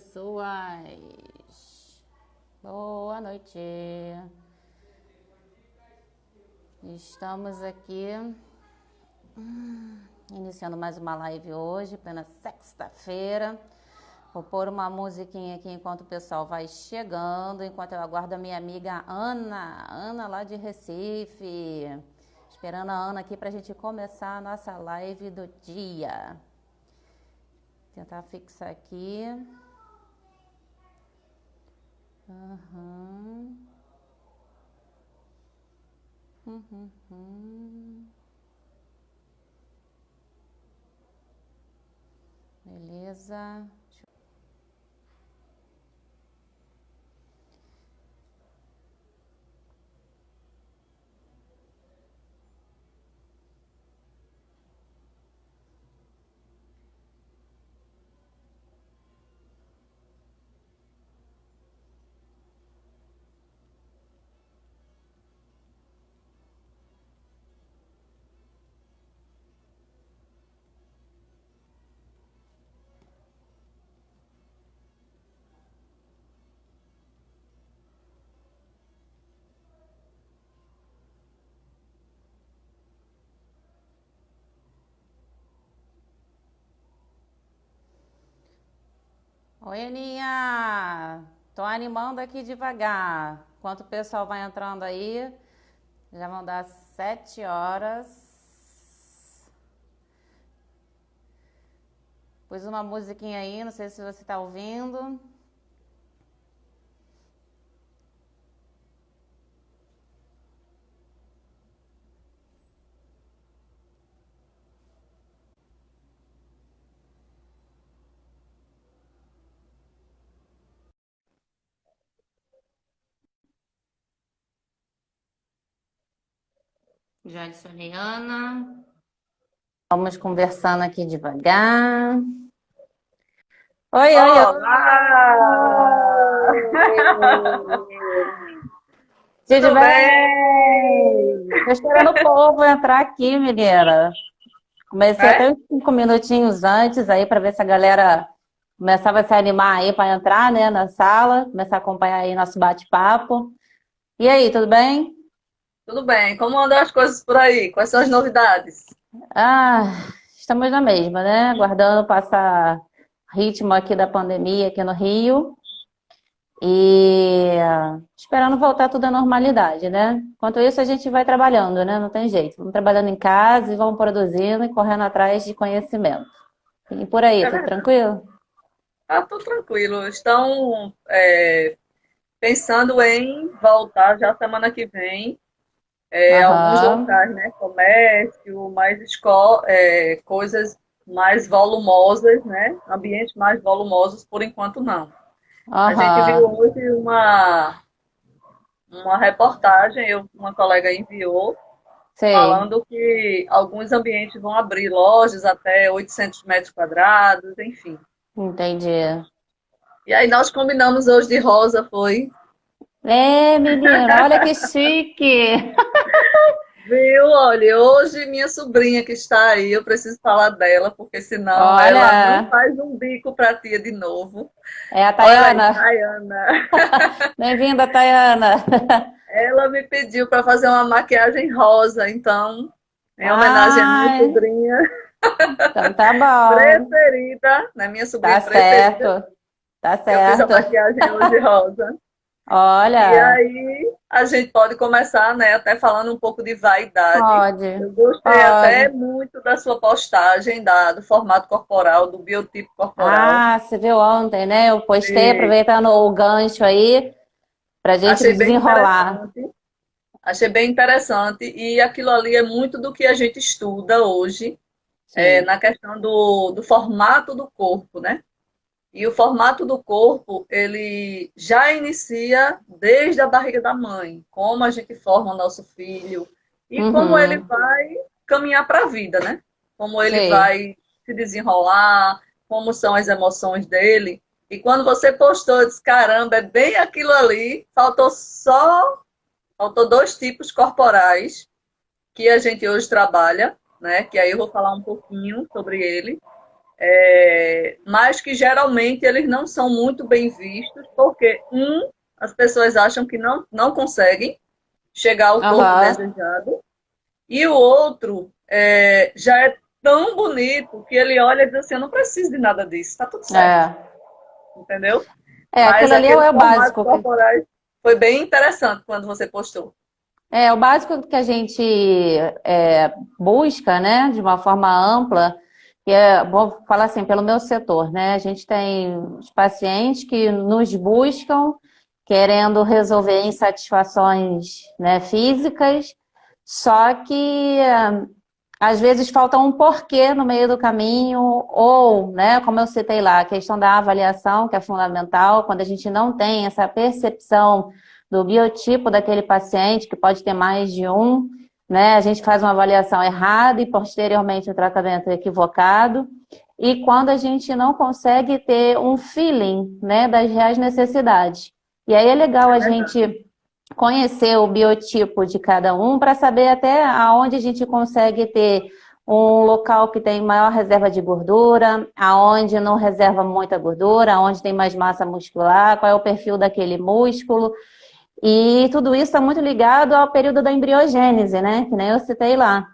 pessoas. Boa noite. Estamos aqui iniciando mais uma live hoje, plena sexta-feira. Vou pôr uma musiquinha aqui enquanto o pessoal vai chegando, enquanto eu aguardo a minha amiga Ana lá de Recife. Esperando a Ana aqui pra gente começar a nossa live do dia. Tentar fixar aqui. Uhum. Beleza. Oi, Aninha! Tô animando aqui devagar. Enquanto o pessoal vai entrando aí, já vão dar 7 horas. Pus uma musiquinha aí, não sei se você tá ouvindo. Já adicionei Ana. Vamos conversando aqui devagar. Oi, oi, Olá! oi! Tudo Tudo bem? bem? Tô esperando o povo entrar aqui, menina. Comecei É? até uns 5 minutinhos antes aí para ver se a galera começava a se animar aí para entrar, né, na sala, começar a acompanhar aí nosso bate-papo. E aí, tudo bem? Tudo bem. Como andam as coisas por aí? Quais são as novidades? Ah, estamos na mesma, né? Aguardando passar ritmo aqui da pandemia aqui no Rio e esperando voltar tudo à normalidade, né? Enquanto isso, a gente vai trabalhando, né? Não tem jeito. Vamos trabalhando em casa e vamos produzindo e correndo atrás de conhecimento. E por aí, É tudo verdade. tranquilo? Tá tudo tranquilo. Estão pensando em voltar já semana que vem. Alguns Aham, locais, né? Comércio, mais escola, coisas mais volumosas, né? Ambientes mais volumosos, por enquanto não. A gente viu aham. hoje uma reportagem, uma colega enviou, Sei, falando que alguns ambientes vão abrir lojas até 800 metros quadrados, enfim. entendi. E aí nós combinamos hoje de rosa, foi? É, menina, olha que chique. Viu? Olha, hoje minha sobrinha que está aí, eu preciso falar dela, porque senão ela não Olha, faz um bico para tia de novo. é a Olha aí, Tayana. Tayana. Bem-vinda, Tayana. Ela me pediu para fazer uma maquiagem rosa, então, em homenagem à minha Ai, sobrinha então tá bom. preferida, né? Minha Tá sobrinha preferida, certo, tá eu fiz a certo. maquiagem hoje rosa. E Olha, aí a gente pode começar, né, até falando um pouco de vaidade. pode, Eu gostei até pode. muito da sua postagem do formato corporal, do biotipo corporal. Ah, você viu ontem, né? Eu postei E aproveitando o gancho aí pra gente achei bem desenrolar. interessante. Achei bem interessante. E aquilo ali é muito do que a gente estuda hoje, Sim. na questão do formato do corpo, né? E o formato do corpo, ele já inicia desde a barriga da mãe, como a gente forma o nosso filho e como ele Uhum. vai caminhar para a vida, né? Como ele Sei. vai se desenrolar, como são as emoções dele. E quando você postou, eu disse, caramba, é bem aquilo ali, faltou dois tipos corporais que a gente hoje trabalha, né? Que aí eu vou falar um pouquinho sobre ele, mas que geralmente eles não são muito bem vistos, porque, as pessoas acham que não conseguem chegar ao corpo Aham. desejado, e o outro já é tão bonito que ele olha e diz assim, eu não preciso de nada disso, está tudo certo, É. entendeu? É, Mas aquilo ali aquele é o formato básico. corporal foi bem interessante quando você postou. É, o básico que a gente busca, né, de uma forma ampla, que vou falar assim, pelo meu setor, né, a gente tem os pacientes que nos buscam querendo resolver insatisfações, né, físicas, só que às vezes falta um porquê no meio do caminho, ou, né, como eu citei lá, a questão da avaliação, que é fundamental, quando a gente não tem essa percepção do biotipo daquele paciente, que pode ter mais de um, né? A gente faz uma avaliação errada e posteriormente o tratamento é equivocado. E quando a gente não consegue ter um feeling, né, das reais necessidades. E aí é legal É a verdade. gente conhecer o biotipo de cada um para saber até aonde a gente consegue ter um local que tem maior reserva de gordura, aonde não reserva muita gordura, aonde tem mais massa muscular, qual é o perfil daquele músculo. E tudo isso está muito ligado ao período da embriogênese, né? Que nem eu citei lá.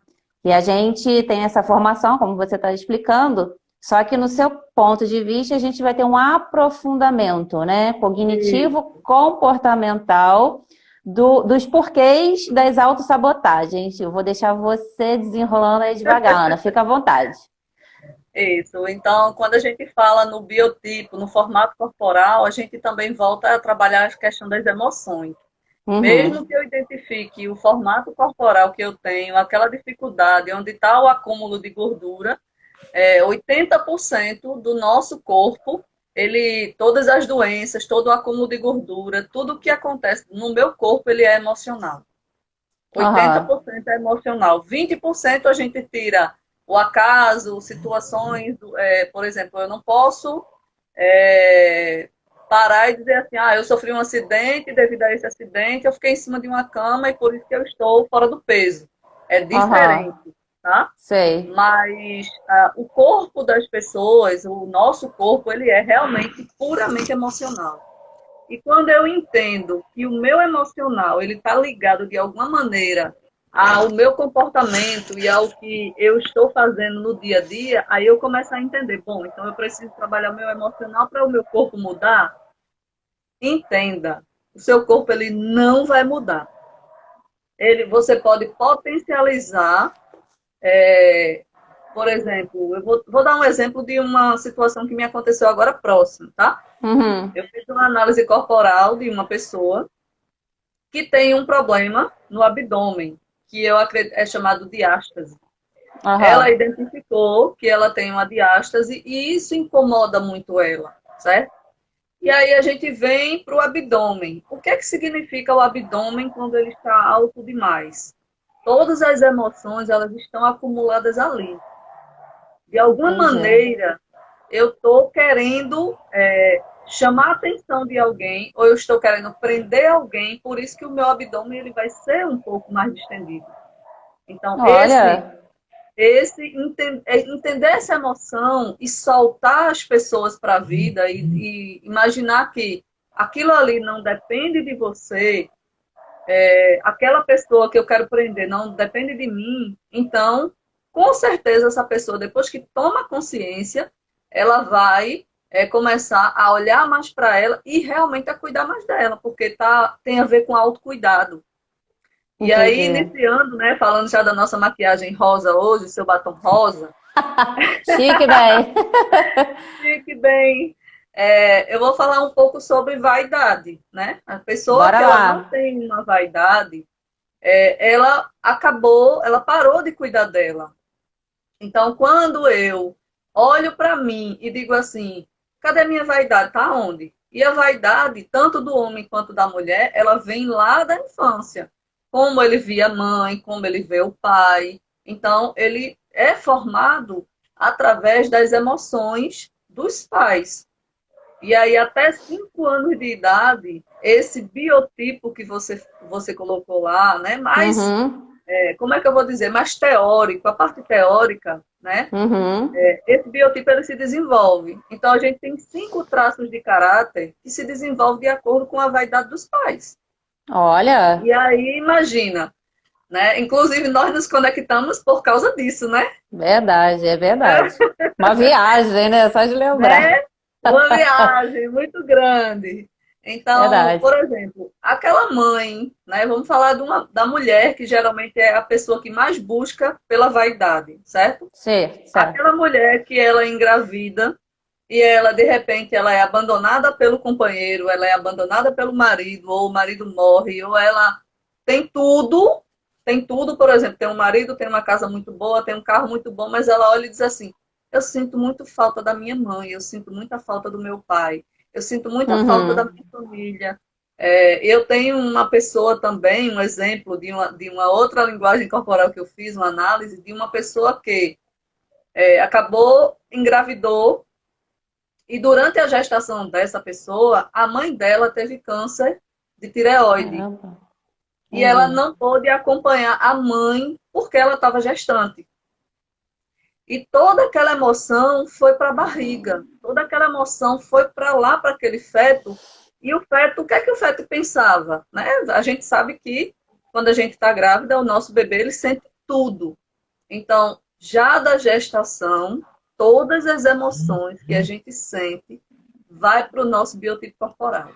E a gente tem essa formação, como você está explicando, só que no seu ponto de vista a gente vai ter um aprofundamento, né? Cognitivo, comportamental, dos porquês das autossabotagens. Eu vou deixar você desenrolando aí devagar, Ana. Fica à vontade. Isso. Então, quando a gente fala no biotipo, no formato corporal, a gente também volta a trabalhar a questão das emoções. Mesmo Uhum. que eu identifique o formato corporal que eu tenho, aquela dificuldade, onde está o acúmulo de gordura, 80% do nosso corpo, todas as doenças, todo o acúmulo de gordura, tudo o que acontece no meu corpo, ele é emocional. Aham. 80% é emocional. 20% a gente tira o acaso, situações, por exemplo, eu não posso é, parar e dizer assim, eu sofri um acidente, devido a esse acidente, eu fiquei em cima de uma cama e por isso que eu estou fora do peso. É diferente, Aham. tá? Sei. Mas o corpo das pessoas, o nosso corpo, ele é realmente puramente emocional. E quando eu entendo que o meu emocional ele está ligado de alguma maneira ao meu comportamento e ao que eu estou fazendo no dia a dia, aí eu começo a entender, bom, então eu preciso trabalhar o meu emocional para o meu corpo mudar. Entenda, o seu corpo ele não vai mudar. Você pode potencializar, por exemplo, eu vou dar um exemplo de uma situação que me aconteceu agora próximo, tá? Uhum. Eu fiz uma análise corporal de uma pessoa que tem um problema no abdômen, que eu acredito é chamado diástase. Ela Aham. identificou que ela tem uma diástase e isso incomoda muito ela, certo? E aí a gente vem para o abdômen. O que é que significa o abdômen quando ele está alto demais? Todas as emoções elas estão acumuladas ali. De alguma Entendi. maneira, eu estou querendo chamar a atenção de alguém ou eu estou querendo prender alguém, por isso que o meu abdômen ele vai ser um pouco mais distendido. Então, Olha. entender essa emoção e soltar as pessoas para a vida e imaginar que aquilo ali não depende de você, aquela pessoa que eu quero prender não depende de mim, então, com certeza, essa pessoa, depois que toma consciência, ela vai começar a olhar mais para ela e realmente a cuidar mais dela, porque tem a ver com autocuidado. E aí, Entendi. iniciando, né, falando já da nossa maquiagem rosa hoje, seu batom rosa, Chique, bem. fique bem. Eu vou falar um pouco sobre vaidade, né? A pessoa Bora que ela não lá. tem uma vaidade, ela parou de cuidar dela. Então, quando eu olho para mim e digo assim, cadê minha vaidade? Tá onde? E a vaidade, tanto do homem quanto da mulher, ela vem lá da infância. Como ele via a mãe, como ele vê o pai. Então, ele é formado através das emoções dos pais. E aí, até 5 anos de idade, esse biotipo que você colocou lá, né? Mais Uhum. como é que eu vou dizer, mais teórico, a parte teórica, né? Uhum. Esse biotipo ele se desenvolve. Então, a gente tem 5 traços de caráter que se desenvolvem de acordo com a vaidade dos pais. Olha, E aí, imagina, né? Inclusive, nós nos conectamos por causa disso, né? verdade, é verdade. Uma viagem, né? Só de lembrar. Né? Uma viagem muito grande. Então, Verdade. por exemplo, aquela mãe, né? Vamos falar da mulher, que geralmente é a pessoa que mais busca pela vaidade, certo? Certo, certo. Aquela mulher que ela engravida e ela, de repente, ela é abandonada pelo companheiro, ela é abandonada pelo marido, ou o marido morre, ou ela tem tudo, por exemplo, tem um marido, tem uma casa muito boa, tem um carro muito bom, mas ela olha e diz assim: eu sinto muito falta da minha mãe, eu sinto muita falta do meu pai, eu sinto muita falta da Uhum. minha família. Eu tenho uma pessoa também, um exemplo de uma outra linguagem corporal que eu fiz, uma análise de uma pessoa que acabou, engravidou, e durante a gestação dessa pessoa, a mãe dela teve câncer de tireoide. Caramba. E ela Entendi. não pôde acompanhar a mãe porque ela estava gestante. E toda aquela emoção foi para a barriga, toda aquela emoção foi para lá, para aquele feto. E o feto, o que é que o feto pensava? Né? A gente sabe que quando a gente está grávida, o nosso bebê ele sente tudo. Então, já da gestação, todas as emoções que a gente sente vai para o nosso biotipo corporal.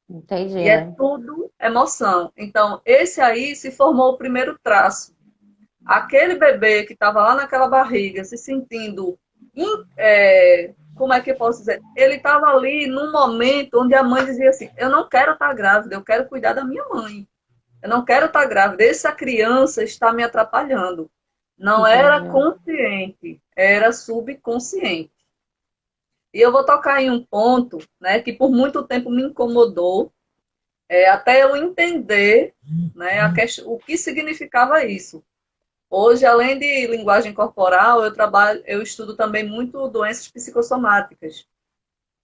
Entendi. E é tudo emoção. Então, esse aí se formou o primeiro traço. Aquele bebê que estava lá naquela barriga, se sentindo, como é que eu posso dizer? Ele estava ali num momento onde a mãe dizia assim: eu não quero estar grávida, eu quero cuidar da minha mãe. Eu não quero estar grávida. Essa criança está me atrapalhando. Não era Entendi. consciente, era subconsciente. E eu vou tocar em um ponto, né, que por muito tempo me incomodou, até eu entender, né, o que significava isso. Hoje, além de linguagem corporal, eu estudo também muito doenças psicossomáticas.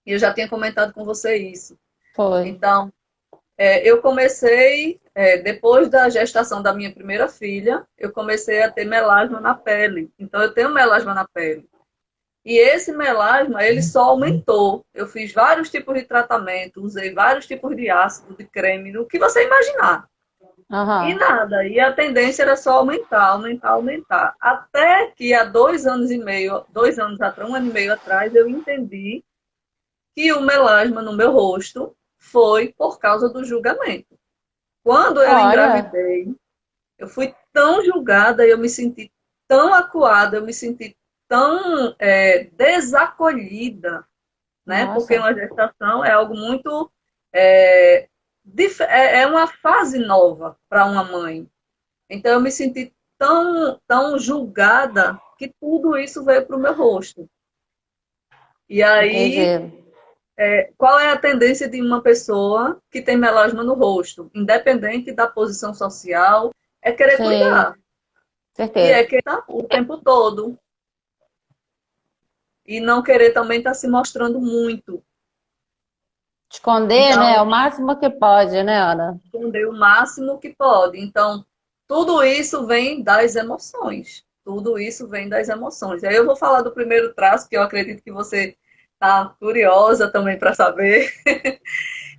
E eu já tinha comentado com você isso. Foi. Então, eu comecei, depois da gestação da minha primeira filha, eu comecei a ter melasma na pele. Então, eu tenho melasma na pele. E esse melasma, ele só aumentou. Eu fiz vários tipos de tratamento, usei vários tipos de ácido, de creme, o que você imaginar. E Aham. nada. E a tendência era só aumentar, aumentar, aumentar. Até que há 2 anos e meio, 2 anos atrás, 1 ano e meio atrás, eu entendi que o melasma no meu rosto foi por causa do julgamento. Quando eu Olha, engravidei, eu fui tão julgada, eu me senti tão acuada, eu me senti tão desacolhida, né? Porque nossa, uma gestação é algo muito. É, é uma fase nova para uma mãe. Então eu me senti tão, tão julgada que tudo isso veio para o meu rosto. E aí, entendi. qual é a tendência de uma pessoa que tem melasma no rosto? Independente da posição social, é querer Sim, cuidar. E é certeza. querer o tempo todo. E não querer também estar se mostrando muito. Esconder, né? Então, O máximo que pode, né, Ana? esconder o máximo que pode. Então, tudo isso vem das emoções. Tudo isso vem das emoções. E aí eu vou falar do primeiro traço, que eu acredito que você está curiosa também para saber, que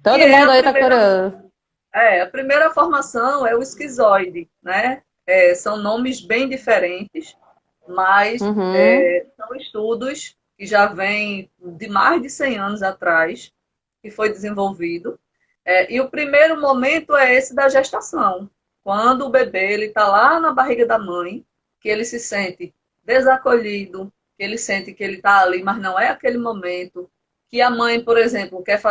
Todo é mundo aí tá curioso. a primeira formação é o esquizoide, né? São nomes bem diferentes, mas Uhum. são estudos que já vêm de mais de 100 anos atrás, que foi desenvolvido. E o primeiro momento é esse da gestação, quando o bebê ele está lá na barriga da mãe, que ele se sente desacolhido, que ele sente que ele está ali, mas não é aquele momento, que a mãe, por exemplo, quer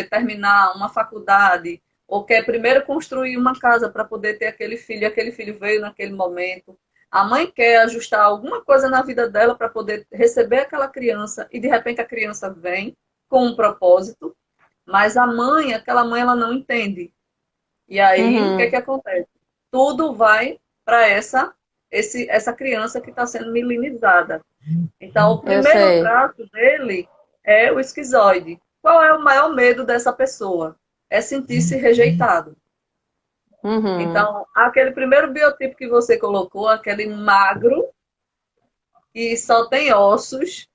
terminar uma faculdade, ou quer primeiro construir uma casa para poder ter e aquele filho veio naquele momento. A mãe quer ajustar alguma coisa na vida dela para poder receber aquela criança, e de repente a criança vem com um propósito, mas a mãe, aquela mãe, ela não entende. E aí, o que é que Uhum. acontece? Tudo vai para essa criança que está sendo milinizada. Então, o Eu primeiro sei. traço dele é o esquizoide. Qual é o maior medo dessa pessoa? É sentir-se rejeitado. Uhum. Então, aquele primeiro biotipo que você colocou, aquele magro, e só tem ossos,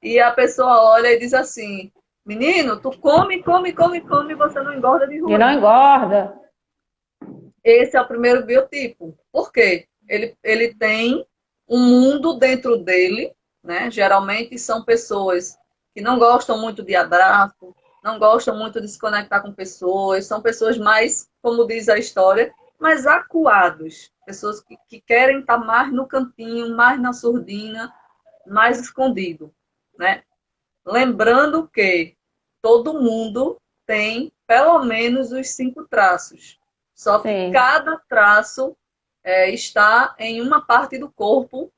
e a pessoa olha e diz assim, menino, tu come, come, come, come, você não engorda de E não ruim. engorda. Esse é o primeiro biotipo. Por quê? Ele tem um mundo dentro dele, né? Geralmente são pessoas que não gostam muito de abraço, não gostam muito de se conectar com pessoas, são pessoas mais, como diz a história, mais acuados. Pessoas que querem estar mais no cantinho, mais na surdina, mais escondido, né? Lembrando que todo mundo tem pelo menos os 5 traços. Só que Sim. cada traço está em uma parte do corpo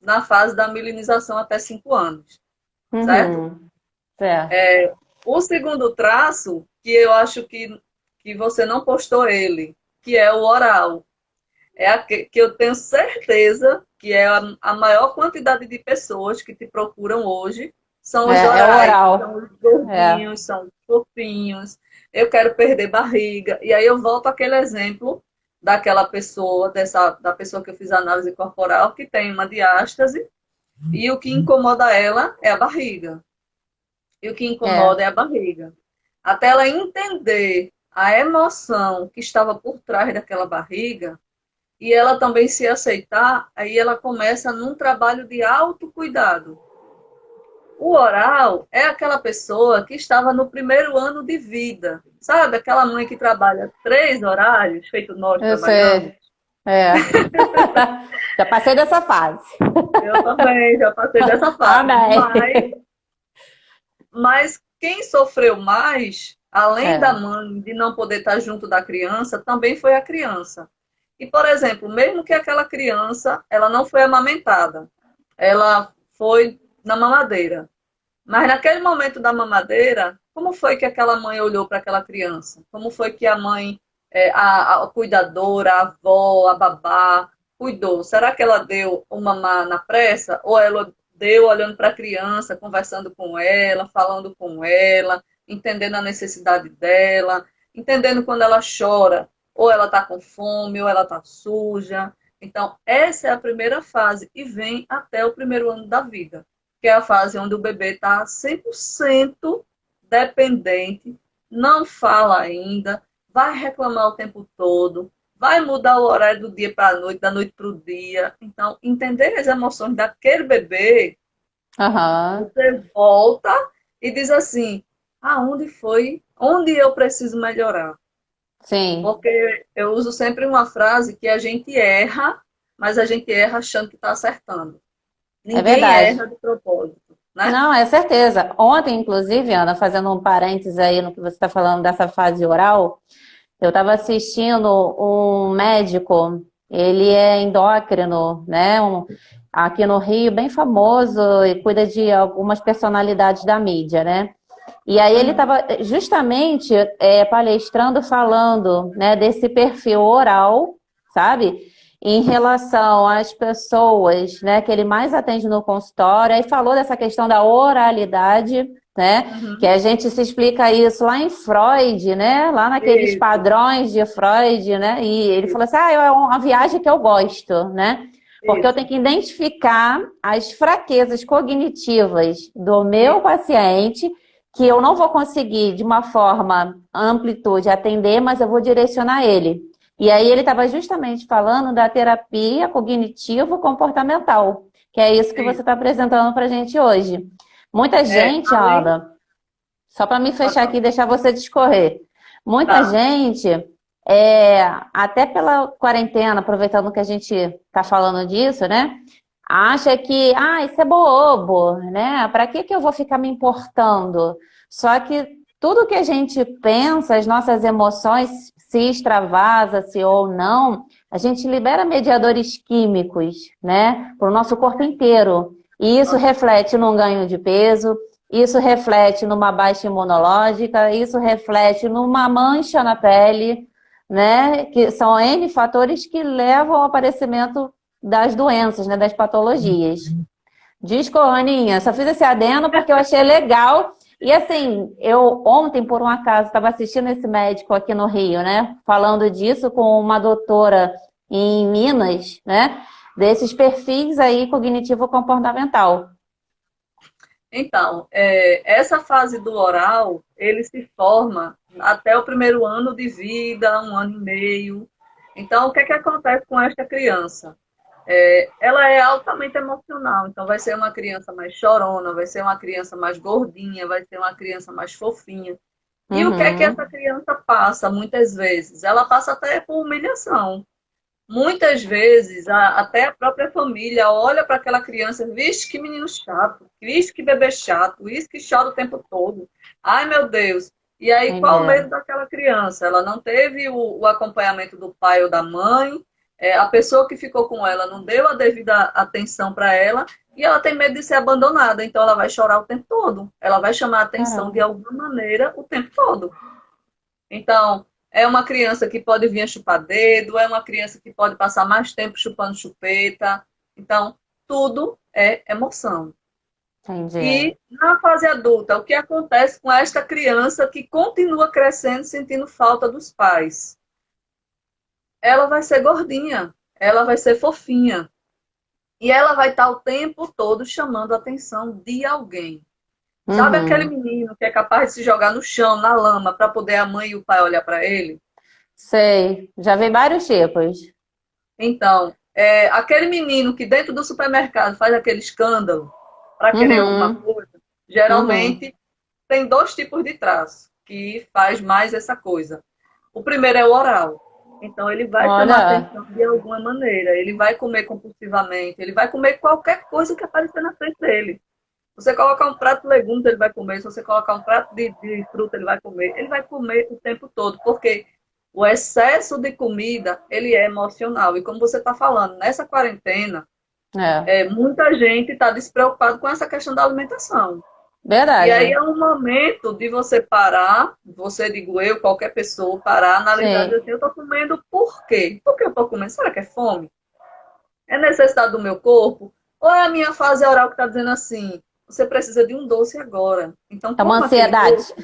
na fase da milinização até 5 anos, certo? Uhum. Certo. O segundo traço, que eu acho que você não postou ele, que é o oral. É que eu tenho certeza que é a maior quantidade de pessoas que te procuram hoje são os É o orais, são oral. os É. gordinhos, são os fofinhos, eu quero perder barriga. E aí eu volto àquele exemplo daquela pessoa, da pessoa que eu fiz a análise corporal, que tem uma diástase, e o que incomoda ela é a barriga. E o que É. incomoda é a barriga. Até ela entender a emoção que estava por trás daquela barriga, e ela também se aceitar, aí ela começa num trabalho de autocuidado. O oral é aquela pessoa que estava no primeiro ano de vida. Sabe? Aquela mãe que trabalha 3 horários, feito nós Eu trabalhamos. sei. É. Já passei dessa fase. Eu também já passei dessa fase. Amém. Mas quem sofreu mais, além da É. mãe de não poder estar junto da criança, também foi a criança. E, por exemplo, mesmo que aquela criança, ela não foi amamentada, ela foi na mamadeira. Mas naquele momento da mamadeira, como foi que aquela mãe olhou para aquela criança? Como foi que a mãe, a cuidadora, a avó, a babá, cuidou? Será que ela deu o mamar na pressa? Ou ela deu olhando para a criança, conversando com ela, falando com ela, entendendo a necessidade dela, entendendo quando ela chora, ou ela está com fome, ou ela está suja. Então, essa é a primeira fase e vem até o primeiro ano da vida, que é a fase onde o bebê está 100% dependente, não fala ainda, vai reclamar o tempo todo, vai mudar o horário do dia para a noite, da noite para o dia. Então, entender as emoções daquele bebê, Aham. você volta e diz assim, aonde foi? Onde eu preciso melhorar? Sim. Porque eu uso sempre uma frase que a gente erra, mas a gente erra achando que está acertando. É Ninguém verdade. erra de propósito, né? Não, é certeza. Ontem, inclusive, Ana, fazendo um parênteses aí no que você está falando dessa fase oral, eu estava assistindo um médico, ele é endócrino, né? Aqui no Rio, bem famoso e cuida de algumas personalidades da mídia, né? E aí ele Uhum. estava justamente palestrando, falando, né, desse perfil oral, sabe? Em relação às pessoas, né, que ele mais atende no consultório, aí falou dessa questão da oralidade, né? Que Uhum. a gente se explica isso lá em Freud, né? Lá naqueles Isso, padrões de Freud, né? E ele falou assim: é uma viagem que eu gosto, né? Porque eu tenho isso, que identificar as fraquezas cognitivas do meu isso, paciente, que eu não vou conseguir de uma forma amplitude atender, mas eu vou direcionar ele. E aí ele estava justamente falando da terapia cognitivo-comportamental, que é isso que você isso. está apresentando para a gente hoje. Muita gente, Além, Ana, só para me pode fechar aqui falar. e deixar você discorrer. Muita Tá. gente, até pela quarentena, aproveitando que a gente está falando disso, né? Acha que, isso é bobo, né? Para que eu vou ficar me importando? Só que tudo que a gente pensa, as nossas emoções, se extravasa, se ou não, a gente libera mediadores químicos, né? Para o nosso corpo inteiro. E isso Aham. reflete num ganho de peso, isso reflete numa baixa imunológica, isso reflete numa mancha na pele, né? Que são N fatores que levam ao aparecimento das doenças, né? Das patologias. Disco, Aninha, só fiz esse adendo porque eu achei legal. E assim, eu ontem, por um acaso, estava assistindo esse médico aqui no Rio, né? Falando disso com uma doutora em Minas, né? desses perfis aí cognitivo-comportamental. Então, essa fase do oral, ele se forma até o primeiro ano de vida, 1 ano e meio. Então, o que é que acontece com esta criança? Ela é altamente emocional, então vai ser uma criança mais chorona, vai ser uma criança mais gordinha, vai ser uma criança mais fofinha. E o que é que Uhum. essa criança passa muitas vezes? Ela passa até por humilhação. Muitas vezes, até a própria família olha para aquela criança, vixe, que menino chato, vixe, que bebê chato, vixe, que chora o tempo todo. Ai, meu Deus. E aí, qual o Entendi. medo daquela criança? Ela não teve o acompanhamento do pai ou da mãe, a pessoa que ficou com ela não deu a devida atenção para ela, e ela tem medo de ser abandonada, então ela vai chorar o tempo todo. Ela vai chamar a atenção de Caramba. alguma maneira o tempo todo. Então, é uma criança que pode vir a chupar dedo, é uma criança que pode passar mais tempo chupando chupeta. Então, tudo é emoção. Entendi. E na fase adulta, o que acontece com esta criança que continua crescendo sentindo falta dos pais? Ela vai ser gordinha, ela vai ser fofinha. E ela vai estar o tempo todo chamando a atenção de alguém. Sabe aquele Uhum. menino que é capaz de se jogar no chão, na lama, para poder a mãe e o pai olhar para ele? Sei. Já vi vários tipos. Então, aquele menino que dentro do supermercado faz aquele escândalo para querer alguma Uhum. coisa, Uhum. geralmente tem dois tipos de traço que faz mais essa coisa. O primeiro é o oral. Então, ele vai chamar Olha, atenção de alguma maneira. Ele vai comer compulsivamente. Ele vai comer qualquer coisa que aparecer na frente dele. Se você colocar um prato de legumes, ele vai comer. Se você colocar um prato de fruta, ele vai comer. Ele vai comer o tempo todo. Porque o excesso de comida, ele é emocional. E como você está falando, nessa quarentena, é muita gente está despreocupada com essa questão da alimentação. E aí verdade. é um momento de você parar, você, digo eu, qualquer pessoa, parar, analisar e dizer Sim. assim, eu estou comendo por quê? Por que eu estou comendo? Será que é fome? É necessidade do meu corpo? Ou é a minha fase oral que está dizendo assim, você precisa de um doce agora. Então É uma toma aquele ansiedade. doce.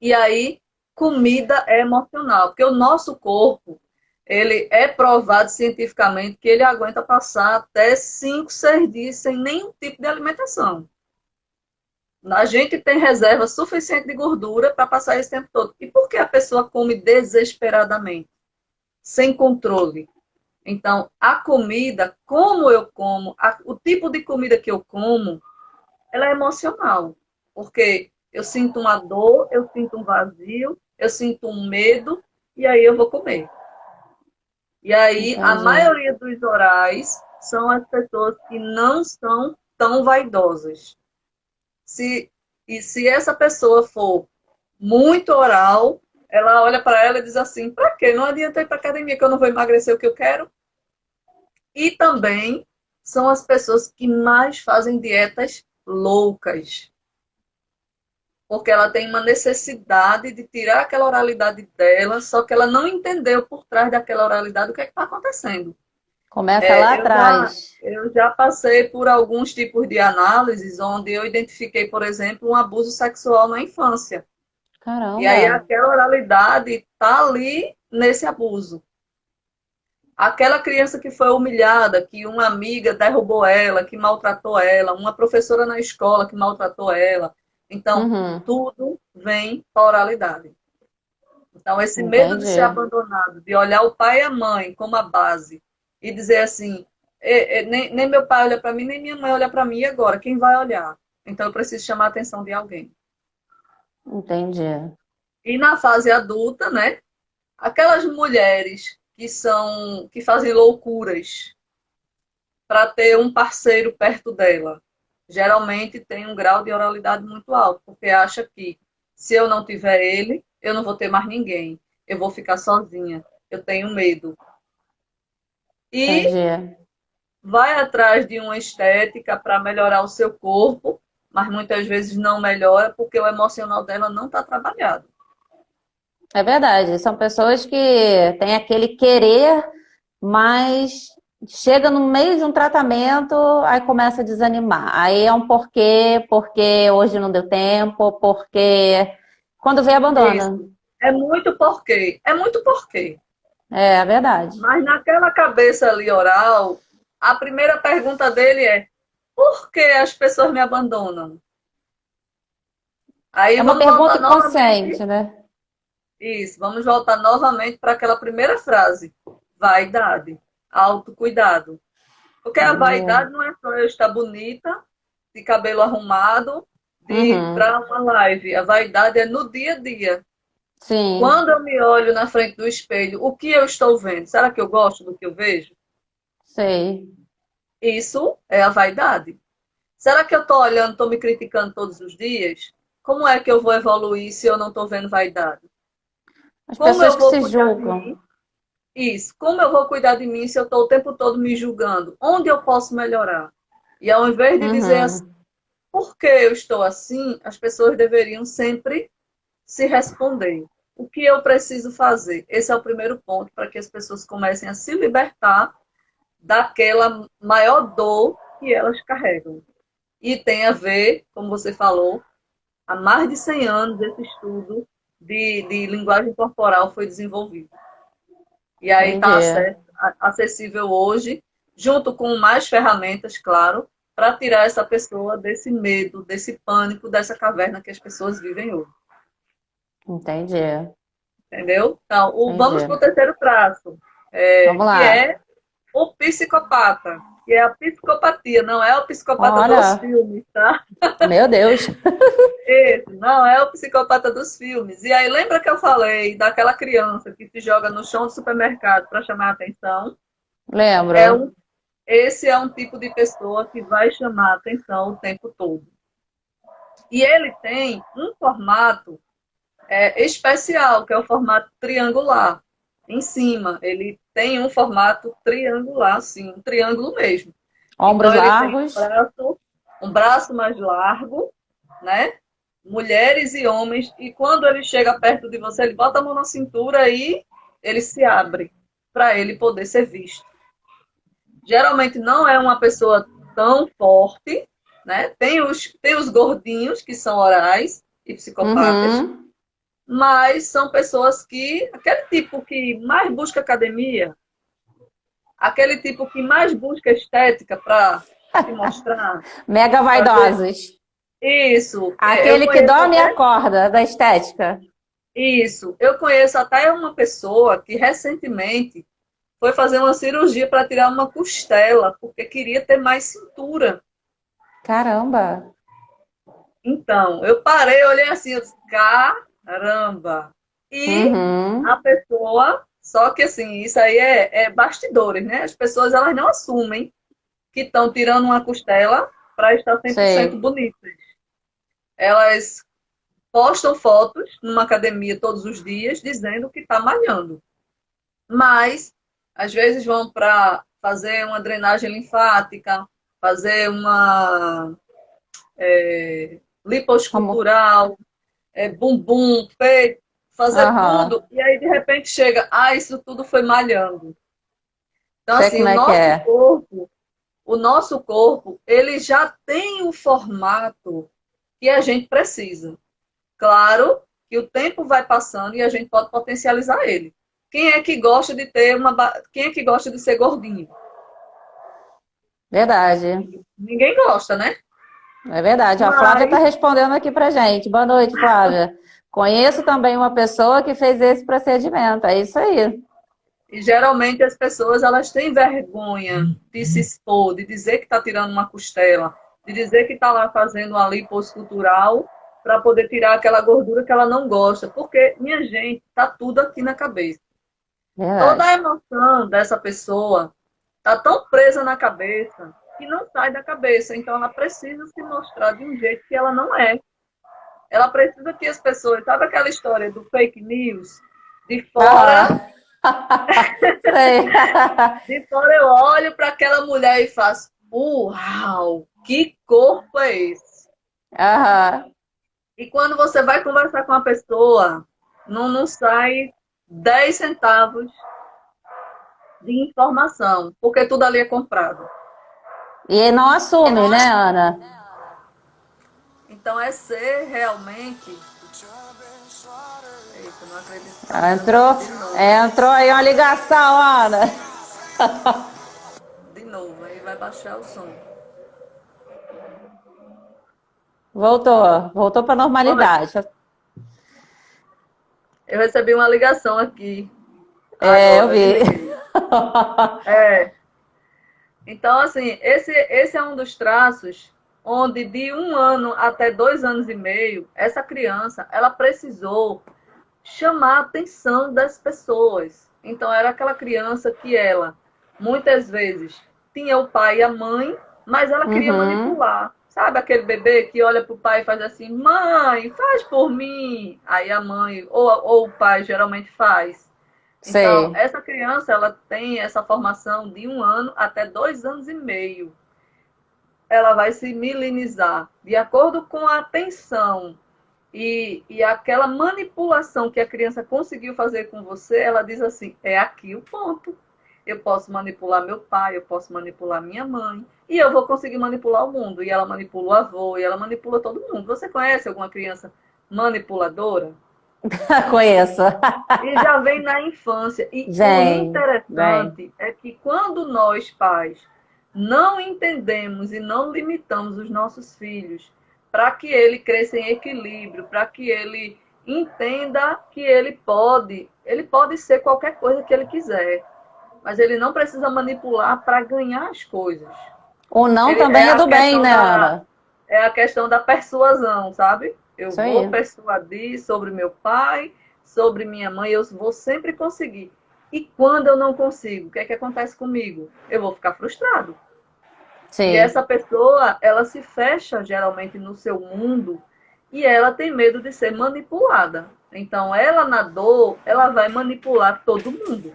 E aí, comida é emocional, porque o nosso corpo, ele é provado cientificamente que ele aguenta passar até 5, 6 dias sem nenhum tipo de alimentação. A gente tem reserva suficiente de gordura para passar esse tempo todo. E por que a pessoa come desesperadamente, sem controle? Então, a comida, como eu como, o tipo de comida que eu como, ela é emocional. Porque eu sinto uma dor, eu sinto um vazio, eu sinto um medo, e aí eu vou comer. E aí, a Entendi. maioria dos orais são as pessoas que não são tão vaidosas. Se, e se essa pessoa for muito oral, ela olha para ela e diz assim: para quê? Não adianta ir para academia que eu não vou emagrecer o que eu quero. E também são as pessoas que mais fazem dietas loucas, porque ela tem uma necessidade de tirar aquela oralidade dela, só que ela não entendeu por trás daquela oralidade o que é está acontecendo. Começa lá É, eu, já, atrás. eu já passei por alguns tipos de análises onde eu identifiquei, por exemplo, um abuso sexual na infância. E aí Caramba. aquela oralidade está ali nesse abuso. Aquela criança que foi humilhada, que uma amiga derrubou ela, que maltratou ela, uma professora na escola que maltratou ela. Então, Uhum. tudo vem para a oralidade. Então, esse medo de ser Entendi. abandonado, de olhar o pai e a mãe como a base e dizer assim: nem meu pai olha para mim, nem minha mãe olha para mim, e agora? Quem vai olhar? Então, eu preciso chamar a atenção de alguém. Entendi. E na fase adulta, né? Aquelas mulheres que fazem loucuras para ter um parceiro perto dela, geralmente tem um grau de oralidade muito alto, porque acha que se eu não tiver ele, eu não vou ter mais ninguém, eu vou ficar sozinha, eu tenho medo. E Entendi. vai atrás de uma estética para melhorar o seu corpo, mas muitas vezes não melhora porque o emocional dela não está trabalhado. É verdade. São pessoas que têm aquele querer, mas chega no meio de um tratamento, aí começa a desanimar. Aí é um porquê, porque hoje não deu tempo, porque quando vê, abandona. Isso. É muito porquê. É muito porquê. É verdade. Mas naquela cabeça ali oral, a primeira pergunta dele é: por que as pessoas me abandonam? Aí É uma vamos voltar pergunta inconsciente, novamente. né? Isso, vamos voltar novamente para aquela primeira frase: vaidade, autocuidado. Porque a Entendi. vaidade não é só eu estar bonita, de cabelo arrumado, de Uhum. para uma live. A vaidade é no dia a dia. Sim, Quando eu me olho na frente do espelho, o que eu estou vendo? Será que eu gosto do que eu vejo? sei. Isso é a vaidade. Será que eu estou olhando, estou me criticando todos os dias? Como é que eu vou evoluir se eu não estou vendo vaidade? As Como pessoas eu que vou se cuidar de mim? julgam. Isso. Como eu vou cuidar de mim se eu estou o tempo todo me julgando? Onde eu posso melhorar? E ao invés de dizer assim, Uhum. por que eu estou assim, as pessoas deveriam sempre se responder. O que eu preciso fazer? Esse é o primeiro ponto para que as pessoas comecem a se libertar daquela maior dor que elas carregam. E tem a ver, como você falou, há mais de 100 anos esse estudo de linguagem corporal foi desenvolvido. E aí está Entendi. acessível hoje, junto com mais ferramentas, claro, para tirar essa pessoa desse medo, desse pânico, dessa caverna que as pessoas vivem hoje. Entendi. Entendeu? Então, vamos para o Entendi. terceiro traço, Vamos que lá. é o psicopata, que é a psicopatia, não é o psicopata dos Olha, filmes, tá? meu Deus. Esse, não é o psicopata dos filmes. E aí, lembra que eu falei daquela criança que se joga no chão do supermercado para chamar a atenção? É Lembro. um, esse é um tipo de pessoa que vai chamar a atenção o tempo todo. E ele tem um formato especial, que é o formato triangular. Em cima, ele tem um formato triangular, sim, um triângulo mesmo. Ombros Então, ele tem largos. um braço mais largo, né? Mulheres e homens, e quando ele chega perto de você, ele bota a mão na cintura e ele se abre para ele poder ser visto. Geralmente não é uma pessoa tão forte, né? Tem os gordinhos que são orais e psicopatas, Uhum. mas são pessoas que, aquele tipo que mais busca academia, aquele tipo que mais busca estética para se mostrar, Mega fazer vaidosos. isso. Eu Aquele que conheço dorme e até acorda da estética. isso. Eu conheço até uma pessoa que recentemente foi fazer uma cirurgia para tirar uma costela, porque queria ter mais cintura. Caramba. Então, eu parei, olhei assim, eu disse, caramba! E a Uhum. pessoa, só que assim, isso aí é bastidores, né? As pessoas elas não assumem que estão tirando uma costela para estar 100% Sei. bonitas. Elas postam fotos numa academia todos os dias dizendo que está malhando. Mas, às vezes, vão para fazer uma drenagem linfática, fazer uma Como? liposcultural, bumbum, peito, fazer Aham. tudo, e aí de repente chega, isso tudo foi malhando. Então, Sei assim, como é que é. o nosso corpo, ele já tem o formato que a gente precisa. Claro que o tempo vai passando e a gente pode potencializar ele. Quem é que gosta de ter quem é que gosta de ser gordinho? Verdade. Ninguém gosta, né? É verdade. A Flávia está Mas, respondendo aqui pra gente. Boa noite, Flávia. Conheço também uma pessoa que fez esse procedimento. É isso aí. e geralmente as pessoas elas têm vergonha de se expor, de dizer que está tirando uma costela, de dizer que está lá fazendo uma liposcultural para poder tirar aquela gordura que ela não gosta. Porque, minha gente, está tudo aqui na cabeça. Toda a Verdade. emoção dessa pessoa está tão presa na cabeça que não sai da cabeça. Então ela precisa se mostrar de um jeito que ela não é. Ela precisa que as pessoas, sabe aquela história do fake news? De fora, Aham. Sei. de fora eu olho para aquela mulher e faço, uau, que corpo é esse? Aham. E quando você vai conversar com a pessoa, não sai 10 centavos de informação, porque tudo ali é comprado. E não assume, né, Ana? Então é ser realmente. Eu não acredito que tá me Entrou, chamando de novo. entrou aí uma ligação, Ana. De novo, aí vai baixar o som. Voltou para Oi, normalidade. eu recebi uma ligação aqui. É, eu Agora, vi. desliguei. É, então, assim, esse é um dos traços onde de 1 ano até 2 anos e meio, essa criança, ela precisou chamar a atenção das pessoas. Então, era aquela criança que ela, muitas vezes, tinha o pai e a mãe, mas ela queria Uhum, manipular. Sabe aquele bebê que olha para o pai e faz assim, mãe, faz por mim. Aí a mãe, ou o pai geralmente faz. Então, sei. essa criança, ela tem essa formação de 1 ano até 2 anos e meio. Ela vai se milenizar. De acordo com a atenção e aquela manipulação que a criança conseguiu fazer com você, ela diz assim: é aqui o ponto. Eu posso manipular meu pai, eu posso manipular minha mãe, e eu vou conseguir manipular o mundo. E ela manipula o avô, e ela manipula todo mundo. Você conhece alguma criança manipuladora? Conheço. E já vem na infância. E o Vem. interessante é que quando nós, pais, não entendemos e não limitamos os nossos filhos para que ele cresça em equilíbrio, para que ele entenda que ele pode ser qualquer coisa que ele quiser, mas ele não precisa manipular para ganhar as coisas. O não Ele é também é a do bem, questão né, Ana? da persuasão, sabe? Eu Isso vou aí. persuadir sobre meu pai, sobre minha mãe, eu vou sempre conseguir. E quando eu não consigo, o que é que acontece comigo? Eu vou ficar frustrado. E Sim, essa pessoa, ela se fecha geralmente no seu mundo e ela tem medo de ser manipulada. Então, ela na dor, ela vai manipular todo mundo.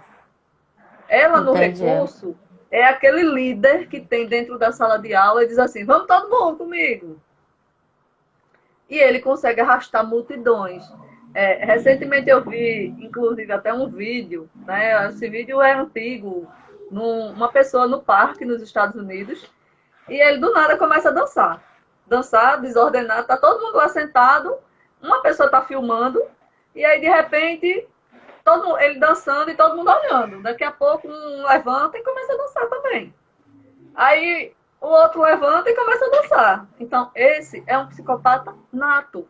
Ela no entendi. recurso é aquele líder que tem dentro da sala de aula e diz assim: vamos todo mundo comigo. E ele consegue arrastar multidões. Recentemente eu vi, inclusive, até um vídeo, né? Esse vídeo é antigo, uma pessoa no parque nos Estados Unidos, e ele do nada começa a dançar. Dançar, desordenado, tá todo mundo lá sentado, uma pessoa está filmando, e aí de repente ele dançando e todo mundo olhando. Daqui a pouco um levanta e começa a dançar também. Aí o outro levanta e começa a dançar. Então, esse é um psicopata nato.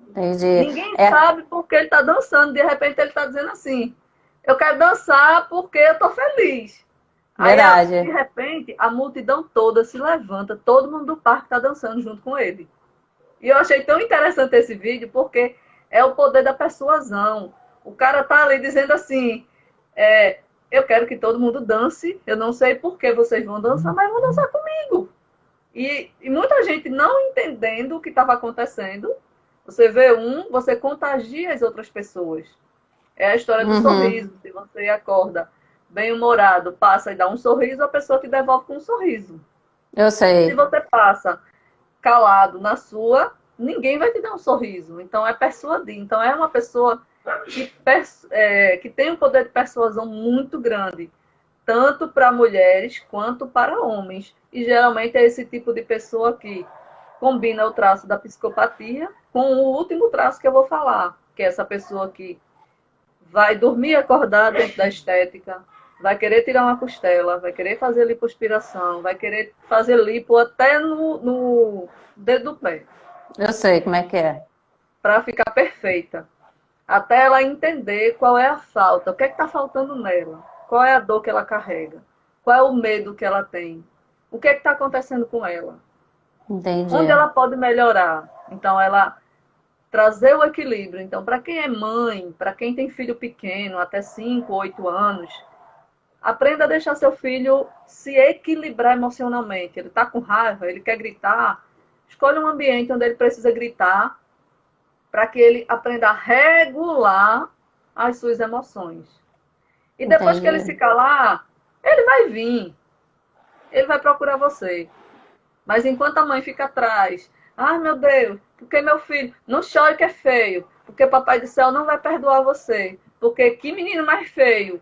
Entendi. Ninguém É sabe por que ele está dançando. De repente, ele está dizendo assim: eu quero dançar porque eu estou feliz. Aí, de verdade. repente, a multidão toda se levanta, todo mundo do parque está dançando junto com ele. E eu achei tão interessante esse vídeo porque é o poder da persuasão. O cara tá ali dizendo assim: é, eu quero que todo mundo dance. Eu não sei por que vocês vão dançar, mas vão dançar comigo. E muita gente não entendendo o que estava acontecendo. Você vê você contagia as outras pessoas. É a história do Uhum, sorriso. Se você acorda bem-humorado, passa e dá um sorriso, a pessoa te devolve com um sorriso. eu Se sei. você passa calado na sua, ninguém vai te dar um sorriso. Então é persuadir. Então é uma pessoa que tem um poder de persuasão muito grande, tanto para mulheres quanto para homens. E geralmente é esse tipo de pessoa que combina o traço da psicopatia com o último traço que eu vou falar, que é essa pessoa que vai dormir acordada dentro da estética, vai querer tirar uma costela, vai querer fazer lipoaspiração, vai querer fazer lipo até no dedo do pé, Eu sei como é que é. para ficar perfeita. Até ela entender qual é a falta, o que é que está faltando nela, qual é a dor que ela carrega, qual é o medo que ela tem, o que é que está acontecendo com ela, onde Entendi. ela pode melhorar. Então, ela trazer o equilíbrio. Então, para quem é mãe, para quem tem filho pequeno, até 5, 8 anos, aprenda a deixar seu filho se equilibrar emocionalmente. Ele está com raiva, ele quer gritar. Escolha um ambiente onde ele precisa gritar para que ele aprenda a regular as suas emoções. E depois que ele se Entendi. calar, ele vai vir, ele vai procurar você. Mas enquanto a mãe fica atrás, ai meu Deus, porque meu filho, não chore que é feio, porque Papai do Céu não vai perdoar você, porque que menino mais feio.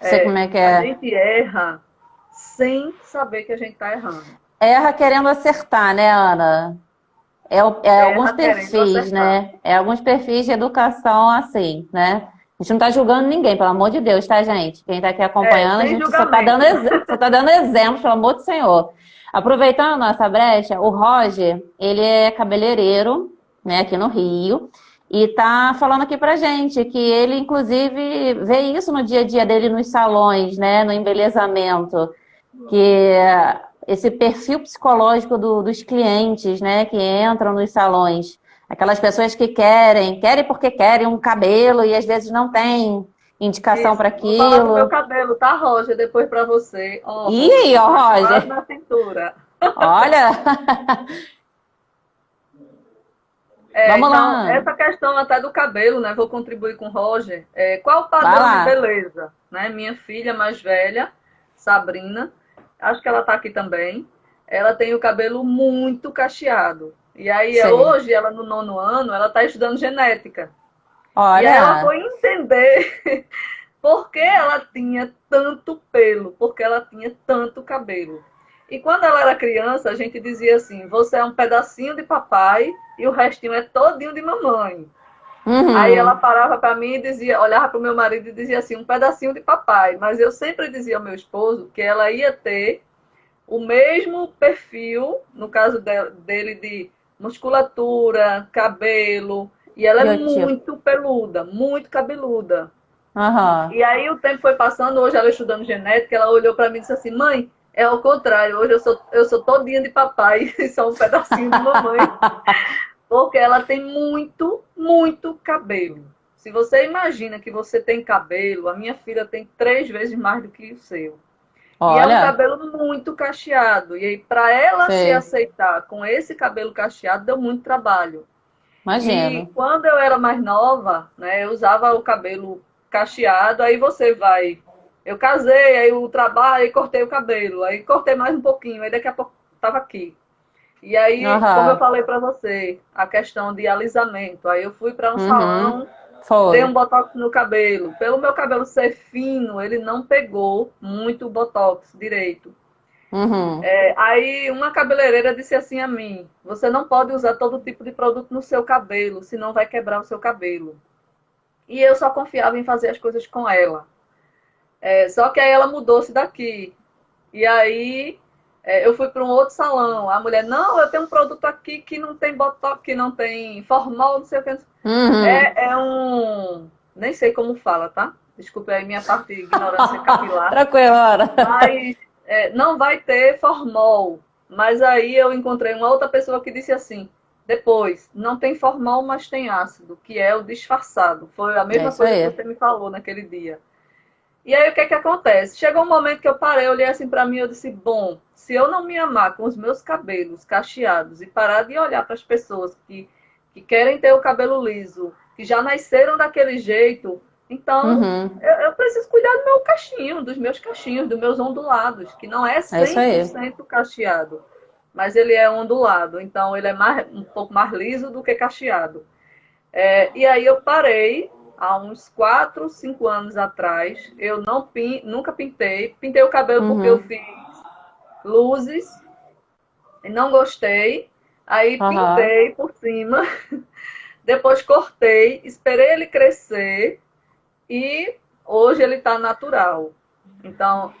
Sei como é que A é. gente erra sem saber que a gente está errando. Erra querendo acertar, né, Ana? É alguns ela querendo perfis, acertar. né? É alguns perfis de educação assim, né? A gente não tá julgando ninguém, pelo amor de Deus, tá, gente? Quem tá aqui acompanhando, a Sem gente julgamento. só tá dando exemplo, pelo amor do Senhor. Aproveitando a nossa brecha, o Roger, ele é cabeleireiro, né, aqui no Rio, e tá falando aqui pra gente que ele, inclusive, vê isso no dia a dia dele nos salões, né, no embelezamento, que esse perfil psicológico dos clientes, né, que entram nos salões, aquelas pessoas que querem porque querem um cabelo e às vezes não tem indicação para Isso. Vou falar do meu aquilo. cabelo, tá, Roger? Depois para você. Ó, E aí, roxo, ó, tá quase Roger, na cintura. olha, vamos Então, lá, essa questão até do cabelo, né? Vou contribuir com o Roger. Qual o vai padrão de lá. beleza? Né? Minha filha mais velha, Sabrina, acho que ela tá aqui também. Ela tem o cabelo muito cacheado. E aí, Sei. hoje, ela no 9º ano, ela está estudando genética. E aí ela Olha, foi entender por que ela tinha tanto pelo, por que ela tinha tanto cabelo. E quando ela era criança, a gente dizia assim: você é um pedacinho de papai e o restinho é todinho de mamãe. Aí ela uhum, parava para mim e dizia, olhava para o meu marido e dizia assim: um pedacinho de papai. Mas eu sempre dizia ao meu esposo que ela ia ter o mesmo perfil, no caso dele, de musculatura, cabelo, e ela é biotipo. muito peluda, muito cabeluda. Aham. E aí o tempo foi passando, hoje ela estudando genética, ela olhou para mim e disse assim: mãe, é ao contrário, hoje eu sou todinha de papai e só um pedacinho de mamãe, porque ela tem muito, muito cabelo. Se você imagina que você tem cabelo, a minha filha tem 3 vezes mais do que o seu. E é um Olha, cabelo muito cacheado. E aí, para ela se sei, aceitar com esse cabelo cacheado, deu muito trabalho. E imagino. quando eu era mais nova, né, eu usava o cabelo cacheado, aí você vai. Eu casei, aí o trabalho, aí cortei o cabelo, aí cortei mais um pouquinho, aí daqui a pouco estava aqui. E aí, como eu Aham, falei para você, a questão de alisamento, aí eu fui para um uhum, salão, dei um foi. botox no cabelo. Pelo meu cabelo ser fino, ele não pegou muito o botox direito. Uhum. Aí uma cabeleireira disse assim a mim: você não pode usar todo tipo de produto no seu cabelo, senão vai quebrar o seu cabelo. E eu só confiava em fazer as coisas com ela. Só que aí ela mudou-se daqui. E aí eu fui para um outro salão. A mulher: não, eu tenho um produto aqui que não tem botox, que não tem formol, não sei o que. Uhum. É um. Nem sei como fala, tá? Desculpe aí minha parte de ignorância capilar. Tranquilo, ora. Mas não vai ter formol. Mas aí eu encontrei uma outra pessoa que disse assim: depois, não tem formol, mas tem ácido, que é o disfarçado. Foi a É mesma isso coisa que aí. você me falou naquele dia. E aí o que acontece? Chegou um momento que eu parei, eu olhei assim para mim, eu disse: bom, se eu não me amar com os meus cabelos cacheados e parar de olhar para as pessoas que querem ter o cabelo liso, que já nasceram daquele jeito, então Uhum. eu preciso cuidar do meu cachinho, dos meus cachinhos, dos meus ondulados, que não é É isso aí. 100% cacheado, mas ele é ondulado, então ele é um pouco mais liso do que cacheado. E aí eu parei há uns 4, 5 anos atrás. Eu não nunca pintei. Pintei o cabelo porque eu Uhum. fiz luzes e não gostei. Aí Aham. pintei por cima, depois cortei, esperei ele crescer e hoje ele está natural. Então,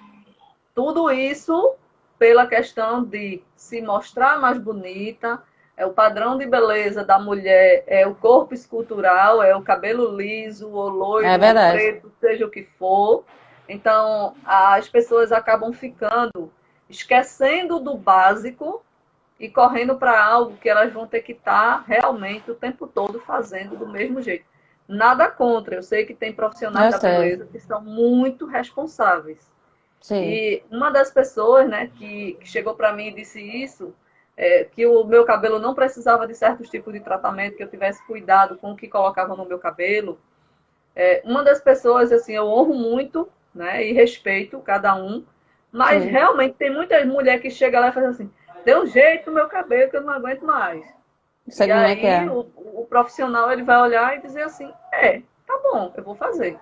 tudo isso pela questão de se mostrar mais bonita, o padrão de beleza da mulher é o corpo escultural, é o cabelo liso, ou É loiro, ou verdade. preto, seja o que for. Então, as pessoas acabam ficando esquecendo do básico e correndo para algo que elas vão ter que estar realmente o tempo todo fazendo do mesmo jeito. Nada contra, eu sei que tem profissionais Eu da sei. beleza que são muito responsáveis. Sim. E uma das pessoas, né, que chegou para mim e disse isso, que o meu cabelo não precisava de certos tipos de tratamento, que eu tivesse cuidado com o que colocava no meu cabelo. Uma das pessoas, assim, eu honro muito, né, e respeito cada um, mas Sim. realmente tem muita mulher que chega lá e faz assim: deu um jeito no meu cabelo que eu não aguento mais. Sei E como é que aí é. o profissional ele vai olhar e dizer assim: tá bom, eu vou fazer.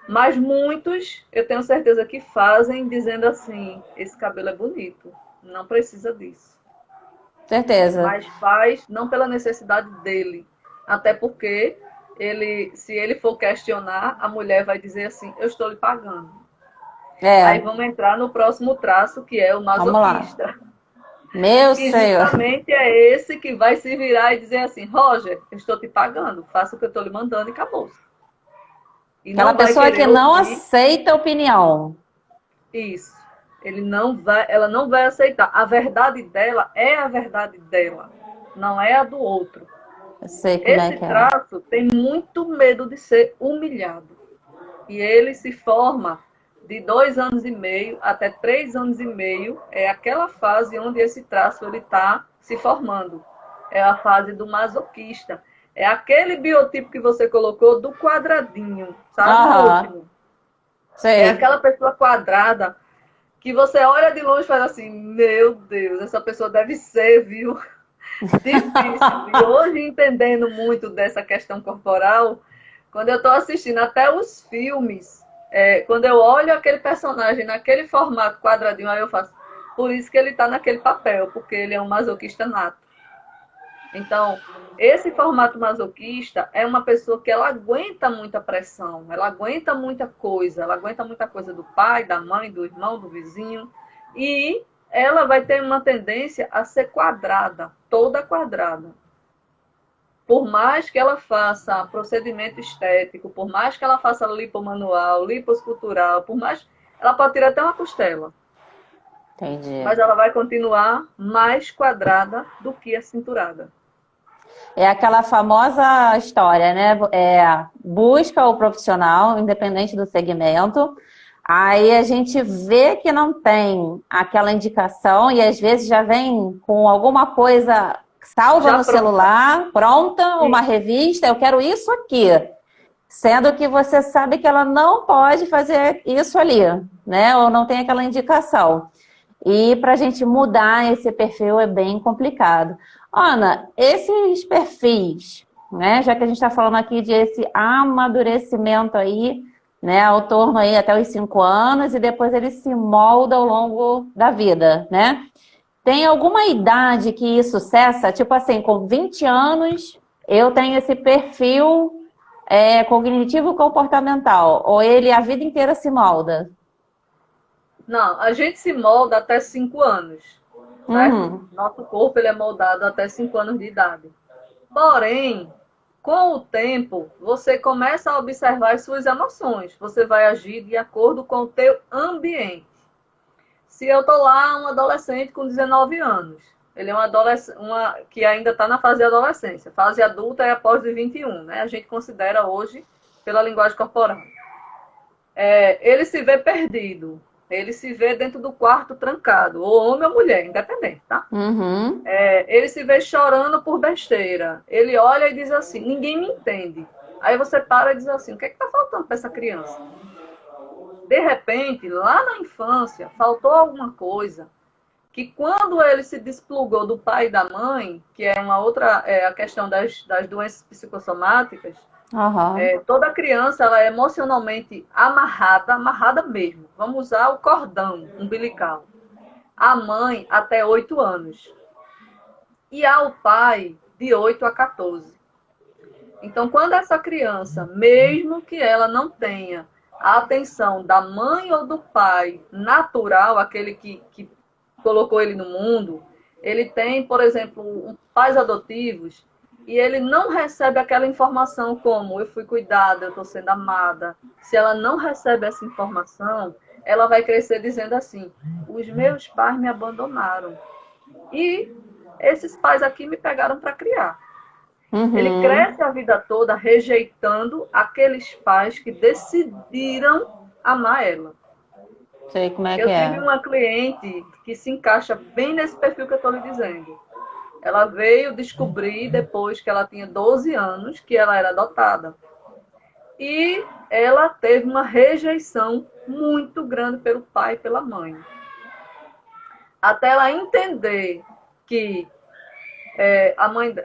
Mas muitos, eu tenho certeza que fazem dizendo assim: esse cabelo é bonito, não precisa disso. Certeza. mas faz não pela necessidade dele. Até porque se ele for questionar, a mulher vai dizer assim: eu estou lhe pagando. Aí É, vamos entrar no próximo traço, que é o vamos lá. masoquista, Meu que Senhor. justamente é esse que vai se virar e dizer assim: Roger, eu estou te pagando, faça o que eu estou lhe mandando e acabou. E Aquela não vai pessoa que querer não ouvir aceita opinião. isso. Ela não vai aceitar. A verdade dela é a verdade dela, não é a do outro. Eu sei como é Esse que é. traço tem muito medo de ser humilhado. E ele se forma de 2 anos e meio até 3 anos e meio. É aquela fase onde esse traço ele está se formando. É a fase do masoquista. É aquele biotipo que você colocou do quadradinho, sabe? O Aham, último. É sei. aquela pessoa quadrada que você olha de longe e faz assim: meu Deus, essa pessoa deve ser, viu? Difícil. E hoje, entendendo muito dessa questão corporal, quando eu estou assistindo até os filmes, quando eu olho aquele personagem naquele formato quadradinho, aí eu faço, por isso que ele está naquele papel, porque ele é um masoquista nato. Então, esse formato masoquista é uma pessoa que ela aguenta muita pressão, ela aguenta muita coisa do pai, da mãe, do irmão, do vizinho, e ela vai ter uma tendência a ser quadrada, toda quadrada. Por mais que ela faça procedimento estético, por mais que ela faça lipomanual, liposcultural, por mais ela pode tirar até uma costela, Entendi. mas ela vai continuar mais quadrada do que a cinturada. É aquela famosa história, né? Busca o profissional, independente do segmento. Aí a gente vê que não tem aquela indicação e às vezes já vem com alguma coisa salva Já no pronta. celular, pronta, uma Isso. revista, eu quero isso aqui. Sendo que você sabe que ela não pode fazer isso ali, né? Ou não tem aquela indicação. E para a gente mudar esse perfil é bem complicado. Ana, esses perfis, né? Já que a gente está falando aqui de esse amadurecimento aí, né? Ao torno aí até os 5 anos e depois ele se molda ao longo da vida, né? Tem alguma idade que isso cessa? Tipo assim, com 20 anos eu tenho esse perfil cognitivo comportamental, ou ele a vida inteira se molda? Não, a gente se molda até 5 anos, certo? Uhum. Nosso corpo ele é moldado até 5 anos de idade. Porém, com o tempo, você começa a observar as suas emoções. Você vai agir de acordo com o teu ambiente. Se eu tô lá, um adolescente com 19 anos, ele é um adolescente, que ainda está na fase de adolescência. Fase adulta é após os 21, né? A gente considera hoje pela linguagem corporal. Ele se vê perdido. Ele se vê dentro do quarto trancado, ou homem ou mulher, independente, tá? Uhum. Ele se vê chorando por besteira. Ele olha e diz assim: ninguém me entende. Aí você para e diz assim: o que é que está faltando para essa criança? De repente, lá na infância, faltou alguma coisa que quando ele se desplugou do pai e da mãe, que é uma outra, a questão das doenças psicossomáticas, Aham. toda criança ela é emocionalmente amarrada, amarrada mesmo. Vamos usar o cordão umbilical. A mãe até 8 anos. E ao pai de 8 a 14. Então, quando essa criança, mesmo que ela não tenha a atenção da mãe ou do pai natural, aquele que colocou ele no mundo, ele tem, por exemplo, pais adotivos, e ele não recebe aquela informação como eu fui cuidada, eu estou sendo amada. Se ela não recebe essa informação, ela vai crescer dizendo assim: os meus pais me abandonaram. E esses pais aqui me pegaram para criar. Ele Uhum. cresce a vida toda rejeitando aqueles pais que decidiram amar ela. Sei como é que Eu tive é. uma cliente que se encaixa bem nesse perfil que eu estou lhe dizendo. Ela veio descobrir, depois que ela tinha 12 anos, que ela era adotada. E ela teve uma rejeição muito grande pelo pai e pela mãe. Até ela entender que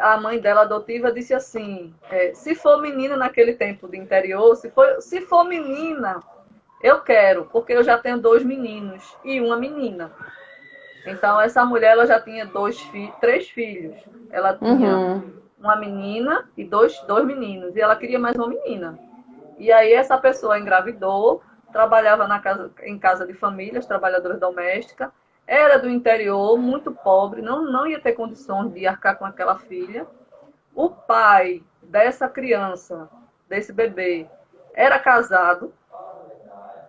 a mãe dela adotiva disse assim: se for menina naquele tempo do interior, se for menina, eu quero, porque eu já tenho 2 meninos e uma menina. Então, essa mulher ela já tinha três filhos. Ela tinha Uhum. uma menina e dois meninos. E ela queria mais uma menina. E aí essa pessoa engravidou, trabalhava em casa de famílias, trabalhadora doméstica, era do interior, muito pobre, não ia ter condições de arcar com aquela filha. O pai dessa criança, desse bebê, era casado,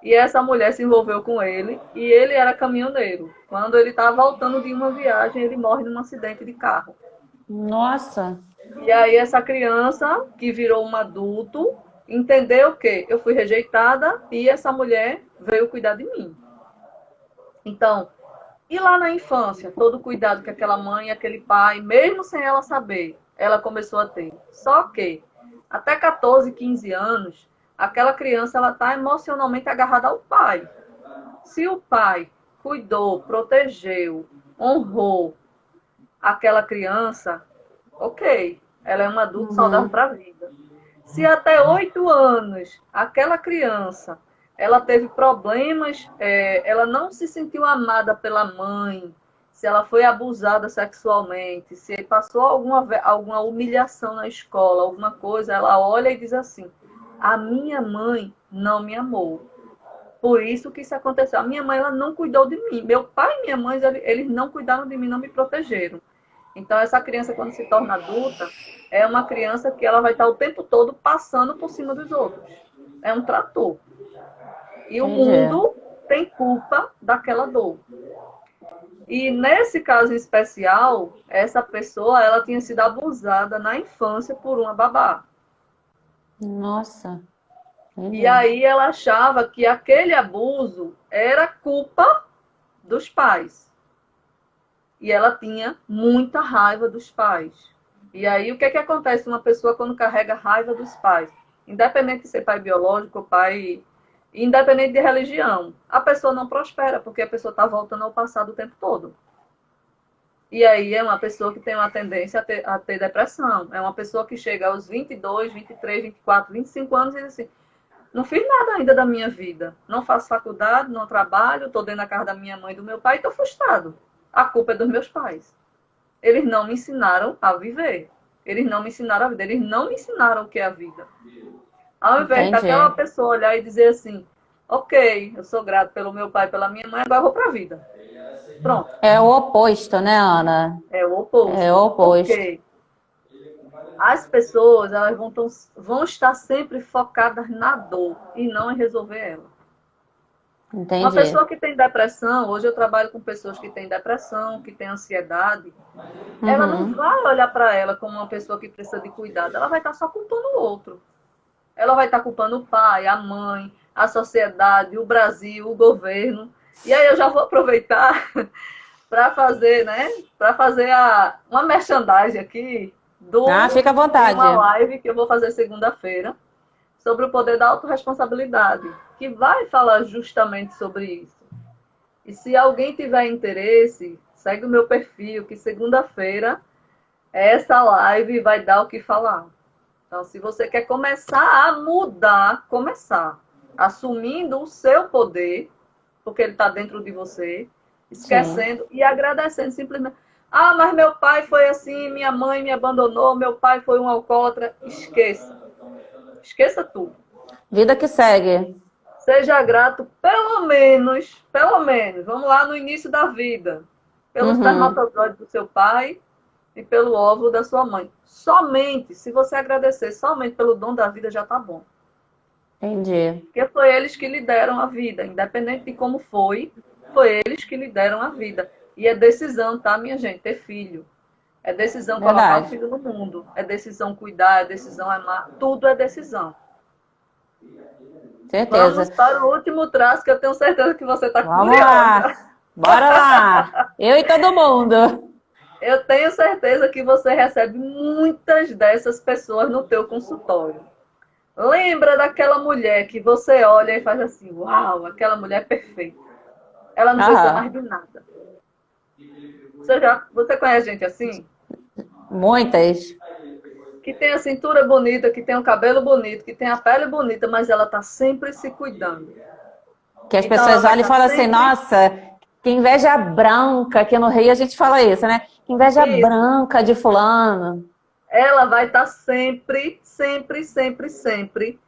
e essa mulher se envolveu com ele, e ele era caminhoneiro. Quando ele estava voltando de uma viagem, ele morre num acidente de carro. Nossa. E aí essa criança, que virou um adulto, entendeu que eu fui rejeitada e essa mulher veio cuidar de mim. Então, e lá na infância, todo o cuidado que aquela mãe, aquele pai, mesmo sem ela saber, ela começou a ter. Só que, até 14, 15 anos, aquela criança ela está emocionalmente agarrada ao pai. Se o pai cuidou, protegeu, honrou aquela criança, ok, ela é um adulto saudável Uhum. para a vida. Se até 8 anos aquela criança ela teve problemas, ela não se sentiu amada pela mãe, se ela foi abusada sexualmente, se passou alguma humilhação na escola, alguma coisa, ela olha e diz assim: a minha mãe não me amou. Por isso que isso aconteceu. A minha mãe ela não cuidou de mim. Meu pai e minha mãe, eles não cuidaram de mim, não me protegeram. Então, essa criança, quando se torna adulta, é uma criança que ela vai estar o tempo todo passando por cima dos outros. É um trator. E o Entendi. mundo tem culpa daquela dor. E nesse caso em especial, essa pessoa ela tinha sido abusada na infância por uma babá. Nossa. E Entendi. aí ela achava que aquele abuso era culpa dos pais. E ela tinha muita raiva dos pais. E aí o que acontece uma pessoa quando carrega raiva dos pais? Independente de ser pai biológico ou pai, independente de religião, a pessoa não prospera porque a pessoa está voltando ao passado o tempo todo. E aí é uma pessoa que tem uma tendência a ter depressão. É uma pessoa que chega aos 22, 23, 24, 25 anos e diz assim: não fiz nada ainda da minha vida. Não faço faculdade, não trabalho, estou dentro da casa da minha mãe e do meu pai e estou frustrado. A culpa é dos meus pais. Eles não me ensinaram a viver. Eles não me ensinaram a vida. Eles não me ensinaram o que é a vida. Ao invés daquela Entendi. pessoa olhar e dizer assim: ok, eu sou grato pelo meu pai e pela minha mãe, agora eu vou para a vida. Pronto. É o oposto, né, Ana? É o É o oposto. oposto. Porque as pessoas elas vão estar sempre focadas na dor e não em resolver ela. Uma Entendi. pessoa que tem depressão, hoje eu trabalho com pessoas que têm depressão, que têm ansiedade, ela não Uhum. vai olhar para ela como uma pessoa que precisa de cuidado, ela vai estar só culpando o outro. Ela vai estar culpando o pai, a mãe, a sociedade, o Brasil, o governo. E aí eu já vou aproveitar para fazer, né? Para fazer uma merchandising aqui Ah, fica à de uma vontade. live que eu vou fazer segunda-feira sobre o poder da autorresponsabilidade, que vai falar justamente sobre isso. E se alguém tiver interesse, segue o meu perfil, que segunda-feira essa live vai dar o que falar. Então, se você quer começar a mudar, começar assumindo o seu poder, porque ele está dentro de você, Sim. esquecendo e agradecendo simplesmente. Ah, mas meu pai foi assim, minha mãe me abandonou, meu pai foi um alcoólatra. Esqueça. Esqueça tudo. Vida que segue. Seja grato pelo menos, vamos lá no início da vida, pelo Uhum. espermatozoide do seu pai e pelo óvulo da sua mãe. Somente, se você agradecer somente pelo dom da vida, já está bom. Entendi. Porque foi eles que lhe deram a vida, independente de como foi eles que lhe deram a vida. E é decisão, tá, minha gente? Ter filho. É decisão colocar o Verdade. filho no mundo. É decisão cuidar, é decisão amar. Tudo é decisão. Certeza. Vamos para o último traço, que eu tenho certeza que você está Vamos lá. curiosa. Bora lá. Eu e todo mundo. Eu tenho certeza que você recebe muitas dessas pessoas no teu consultório. Lembra daquela mulher que você olha e faz assim: uau, aquela mulher é perfeita. Ela não precisa mais Aham. de nada. Você conhece gente assim? Muitas. Que tem a cintura bonita, que tem o cabelo bonito, que tem a pele bonita, mas ela está sempre se cuidando. Que as Então ela pessoas vai olham e estar falam assim, sempre. nossa, Que inveja branca, aqui no Rio a gente fala isso, né? Que inveja Isso. branca de fulano. Ela vai estar sempre, sempre, sempre, sempre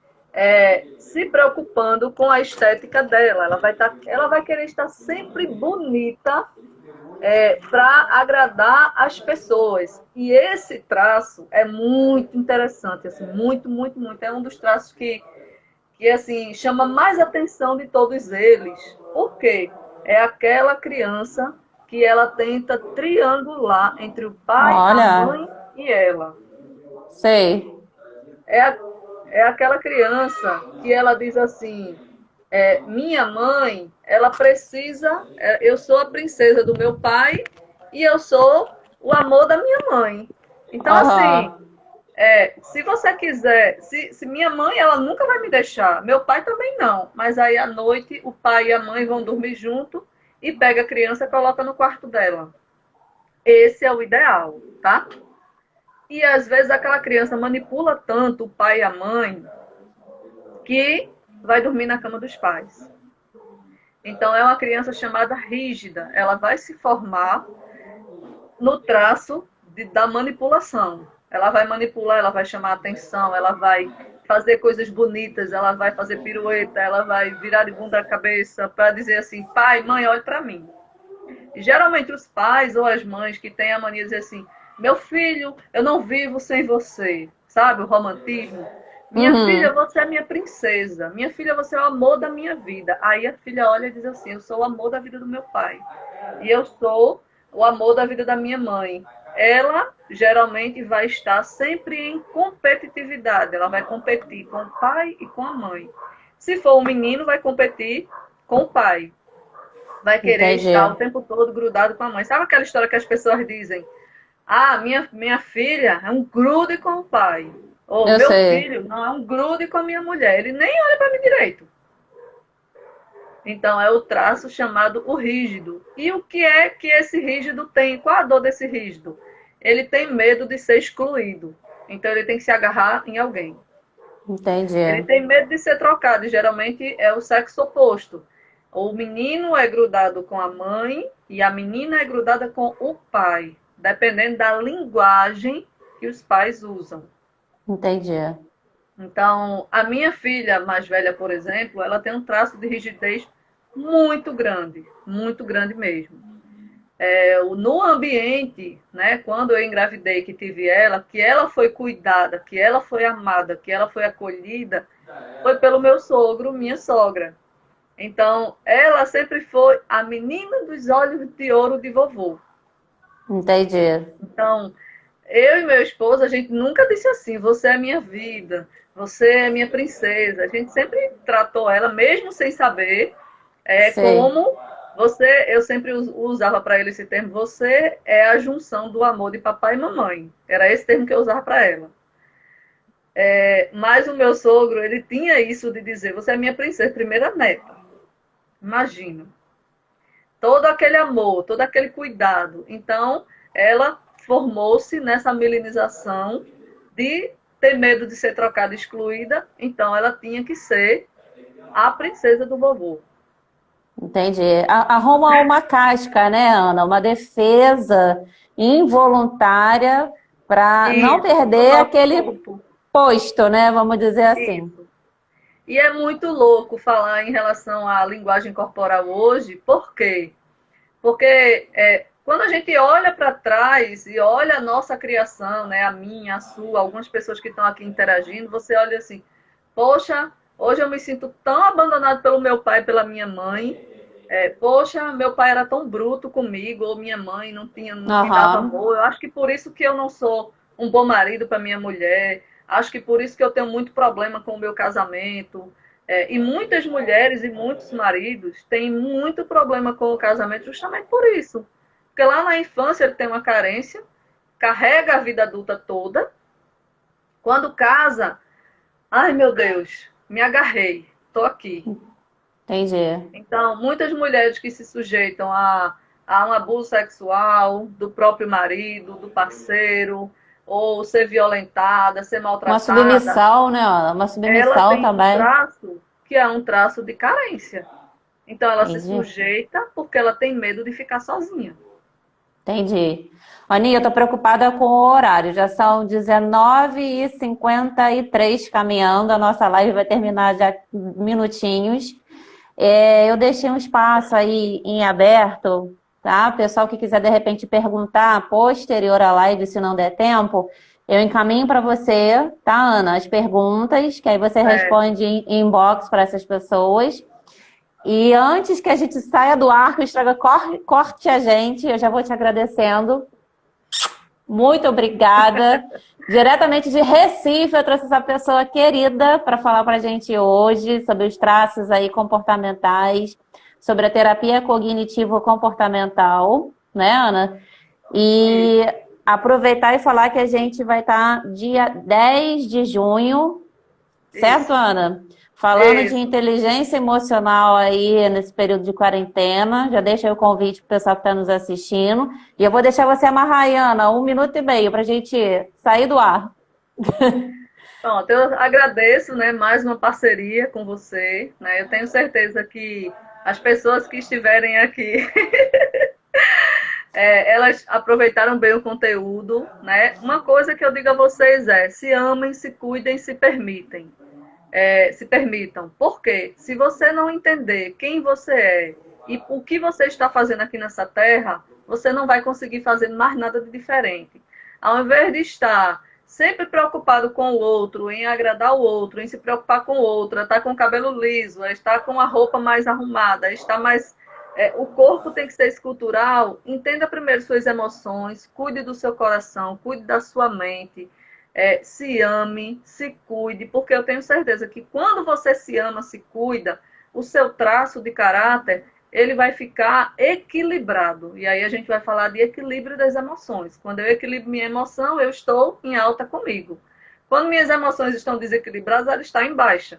se preocupando com a estética dela. Ela vai querer estar sempre bonita para agradar as pessoas. E esse traço é muito interessante, assim, muito, muito, muito. É um dos traços que assim, chama mais atenção de todos eles. Por quê? É aquela criança que ela tenta triangular entre o pai, a Olha, mãe e ela. sei. É, é aquela criança que ela diz assim, minha mãe, ela precisa, eu sou a princesa do meu pai e eu sou o amor da minha mãe. Então, assim, Aham. se você quiser, se minha mãe, ela nunca vai me deixar, meu pai também não, mas aí à noite o pai e a mãe vão dormir junto e pega a criança e coloca no quarto dela. Esse é o ideal, tá? E às vezes aquela criança manipula tanto o pai e a mãe que vai dormir na cama dos pais. Então é uma criança chamada rígida, ela vai se formar no traço da manipulação. Ela vai manipular, ela vai chamar a atenção, ela vai fazer coisas bonitas, ela vai fazer pirueta, ela vai virar de bunda a cabeça para dizer assim, pai, mãe, olhe para mim. E geralmente os pais ou as mães que têm a mania de dizer assim, meu filho, eu não vivo sem você, sabe, o romantismo. Minha filha, Uhum. você é minha princesa. Minha filha, você é o amor da minha vida. Aí a filha olha e diz assim, eu sou o amor da vida do meu pai. E eu sou o amor da vida da minha mãe. Ela geralmente vai estar sempre em competitividade. Ela vai competir com o pai e com a mãe. Se for um menino, vai competir com o pai. Vai querer estar o Entendi. tempo todo grudado com a mãe. Sabe aquela história que as pessoas dizem? Ah, minha filha é um grude com o pai. Ou Eu meu sei. filho não é um grude com a minha mulher. Ele nem olha para mim direito. Então, é o traço chamado o rígido. E o que é que esse rígido tem? Qual a dor desse rígido? Ele tem medo de ser excluído. Então, ele tem que se agarrar em alguém. Ele Entendi. tem medo de ser trocado. E geralmente é o sexo oposto. O menino é grudado com a mãe e a menina é grudada com o pai, dependendo da linguagem que os pais usam. Entendi. Então, a minha filha mais velha, por exemplo, ela tem um traço de rigidez muito grande mesmo. No ambiente, né, quando eu engravidei, que tive ela, que ela foi cuidada, que ela foi amada, que ela foi acolhida, foi pelo meu sogro, minha sogra. Então, ela sempre foi a menina dos olhos de ouro de vovô. Entendi. Então, eu e meu esposo, a gente nunca disse assim, você é minha vida, você é minha princesa. A gente sempre tratou ela, mesmo sem saber, Sei. como eu sempre usava para ele esse termo, você é a junção do amor de papai e mamãe. Era esse termo que eu usava para ela. Mas o meu sogro, ele tinha isso de dizer, você é minha princesa, primeira neta. Imagina. Todo aquele amor, todo aquele cuidado. Então, ela formou-se nessa milenização de ter medo de ser trocada e excluída, então ela tinha que ser a princesa do vovô. Entendi. Arruma uma casca, né, Ana? Uma defesa involuntária para não Isso, no perder nosso aquele corpo. posto, né? Vamos dizer assim. Isso. E é muito louco falar em relação à linguagem corporal hoje, por quê? Porque quando a gente olha para trás e olha a nossa criação, né, a minha, a sua, algumas pessoas que estão aqui interagindo, você olha assim, poxa, hoje eu me sinto tão abandonado pelo meu pai e pela minha mãe. Poxa, meu pai era tão bruto comigo, ou minha mãe não me dava Aham. amor. Eu acho que por isso que eu não sou um bom marido para minha mulher. Acho que por isso que eu tenho muito problema com o meu casamento. E muitas mulheres e muitos maridos têm muito problema com o casamento justamente por isso. Porque lá na infância ele tem uma carência, carrega a vida adulta toda. Quando casa, ai meu Deus, me agarrei, estou aqui. Entendi. Então, muitas mulheres que se sujeitam a um abuso sexual do próprio marido, do parceiro, ou ser violentada, ser Uma maltratada, submissão, né, Ana? Uma ela submissão tem um também. traço que é um traço de carência. Então ela se Entendi. sujeita porque ela tem medo de ficar sozinha. Entendi. Aninha, eu tô preocupada com o horário. Já são 19h53 caminhando. A nossa live vai terminar já minutinhos. Eu deixei um espaço aí em aberto, tá? Pessoal que quiser de repente perguntar posterior à live, se não der tempo, eu encaminho para você, tá, Ana? As perguntas, que aí você Certo. responde em inbox para essas pessoas. E antes que a gente saia do ar, que o Estraga corte a gente, eu já vou te agradecendo. Muito obrigada. Diretamente de Recife, eu trouxe essa pessoa querida para falar para a gente hoje sobre os traços aí comportamentais, sobre a terapia cognitivo-comportamental, né, Ana? Isso, E aproveitar e falar que a gente vai estar dia 10 de junho, certo, isso, Ana? Falando de isso. inteligência emocional aí nesse período de quarentena, já deixa aí o convite para o pessoal que está nos assistindo. E eu vou deixar você amarrar aí, Ana, 1 minuto e meio para a gente sair do ar. Pronto, eu agradeço, né, mais uma parceria com você, né? Eu tenho certeza que as pessoas que estiverem aqui, elas aproveitaram bem o conteúdo, né? Uma coisa que eu digo a vocês é: se amem, se cuidem, se permitam. Por quê? Se você não entender quem você é e o que você está fazendo aqui nessa terra, você não vai conseguir fazer mais nada de diferente. Ao invés de estar sempre preocupado com o outro, em agradar o outro, em se preocupar com o outro, estar com o cabelo liso, estar com a roupa mais arrumada, estar mais. O corpo tem que ser escultural. Entenda primeiro suas emoções, cuide do seu coração, cuide da sua mente, se ame, se cuide, porque eu tenho certeza que quando você se ama, se cuida, o seu traço de caráter ele vai ficar equilibrado. E aí a gente vai falar de equilíbrio das emoções. Quando eu equilibro minha emoção, eu estou em alta comigo. Quando minhas emoções estão desequilibradas, ela está em baixa.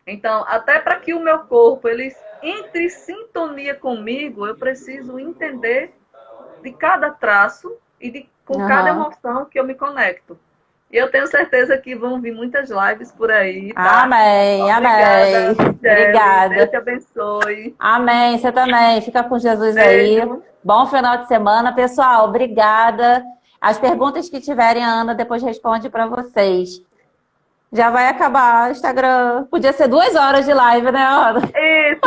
Então, até para que o meu corpo ele entre em sintonia comigo, eu preciso entender de cada traço e com cada Aham. emoção que eu me conecto. E eu tenho certeza que vão vir muitas lives por aí, tá? Amém, amém. Obrigada, Michele. Deus Obrigada. te abençoe. Amém. Você também. Fica com Jesus aí. Beijo. Bom final de semana. Pessoal, obrigada. As perguntas que tiverem, a Ana depois responde para vocês. Já vai acabar o Instagram. Podia ser 2 horas de live, né, Ana? Isso.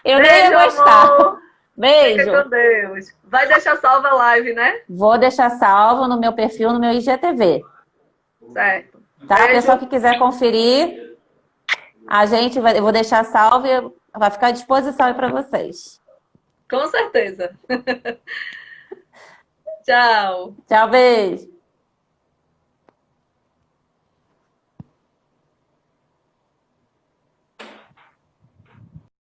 Eu nem ia Beijo, gostar. amor. Fica Beijo. com Deus. Vai deixar salva a live, né? Vou deixar salvo no meu perfil, no meu IGTV. Certo. Tá? Pessoal Beijo. que quiser conferir, eu vou deixar salvo e vai ficar à disposição aí para vocês. Com certeza. Tchau. Tchau, beijo.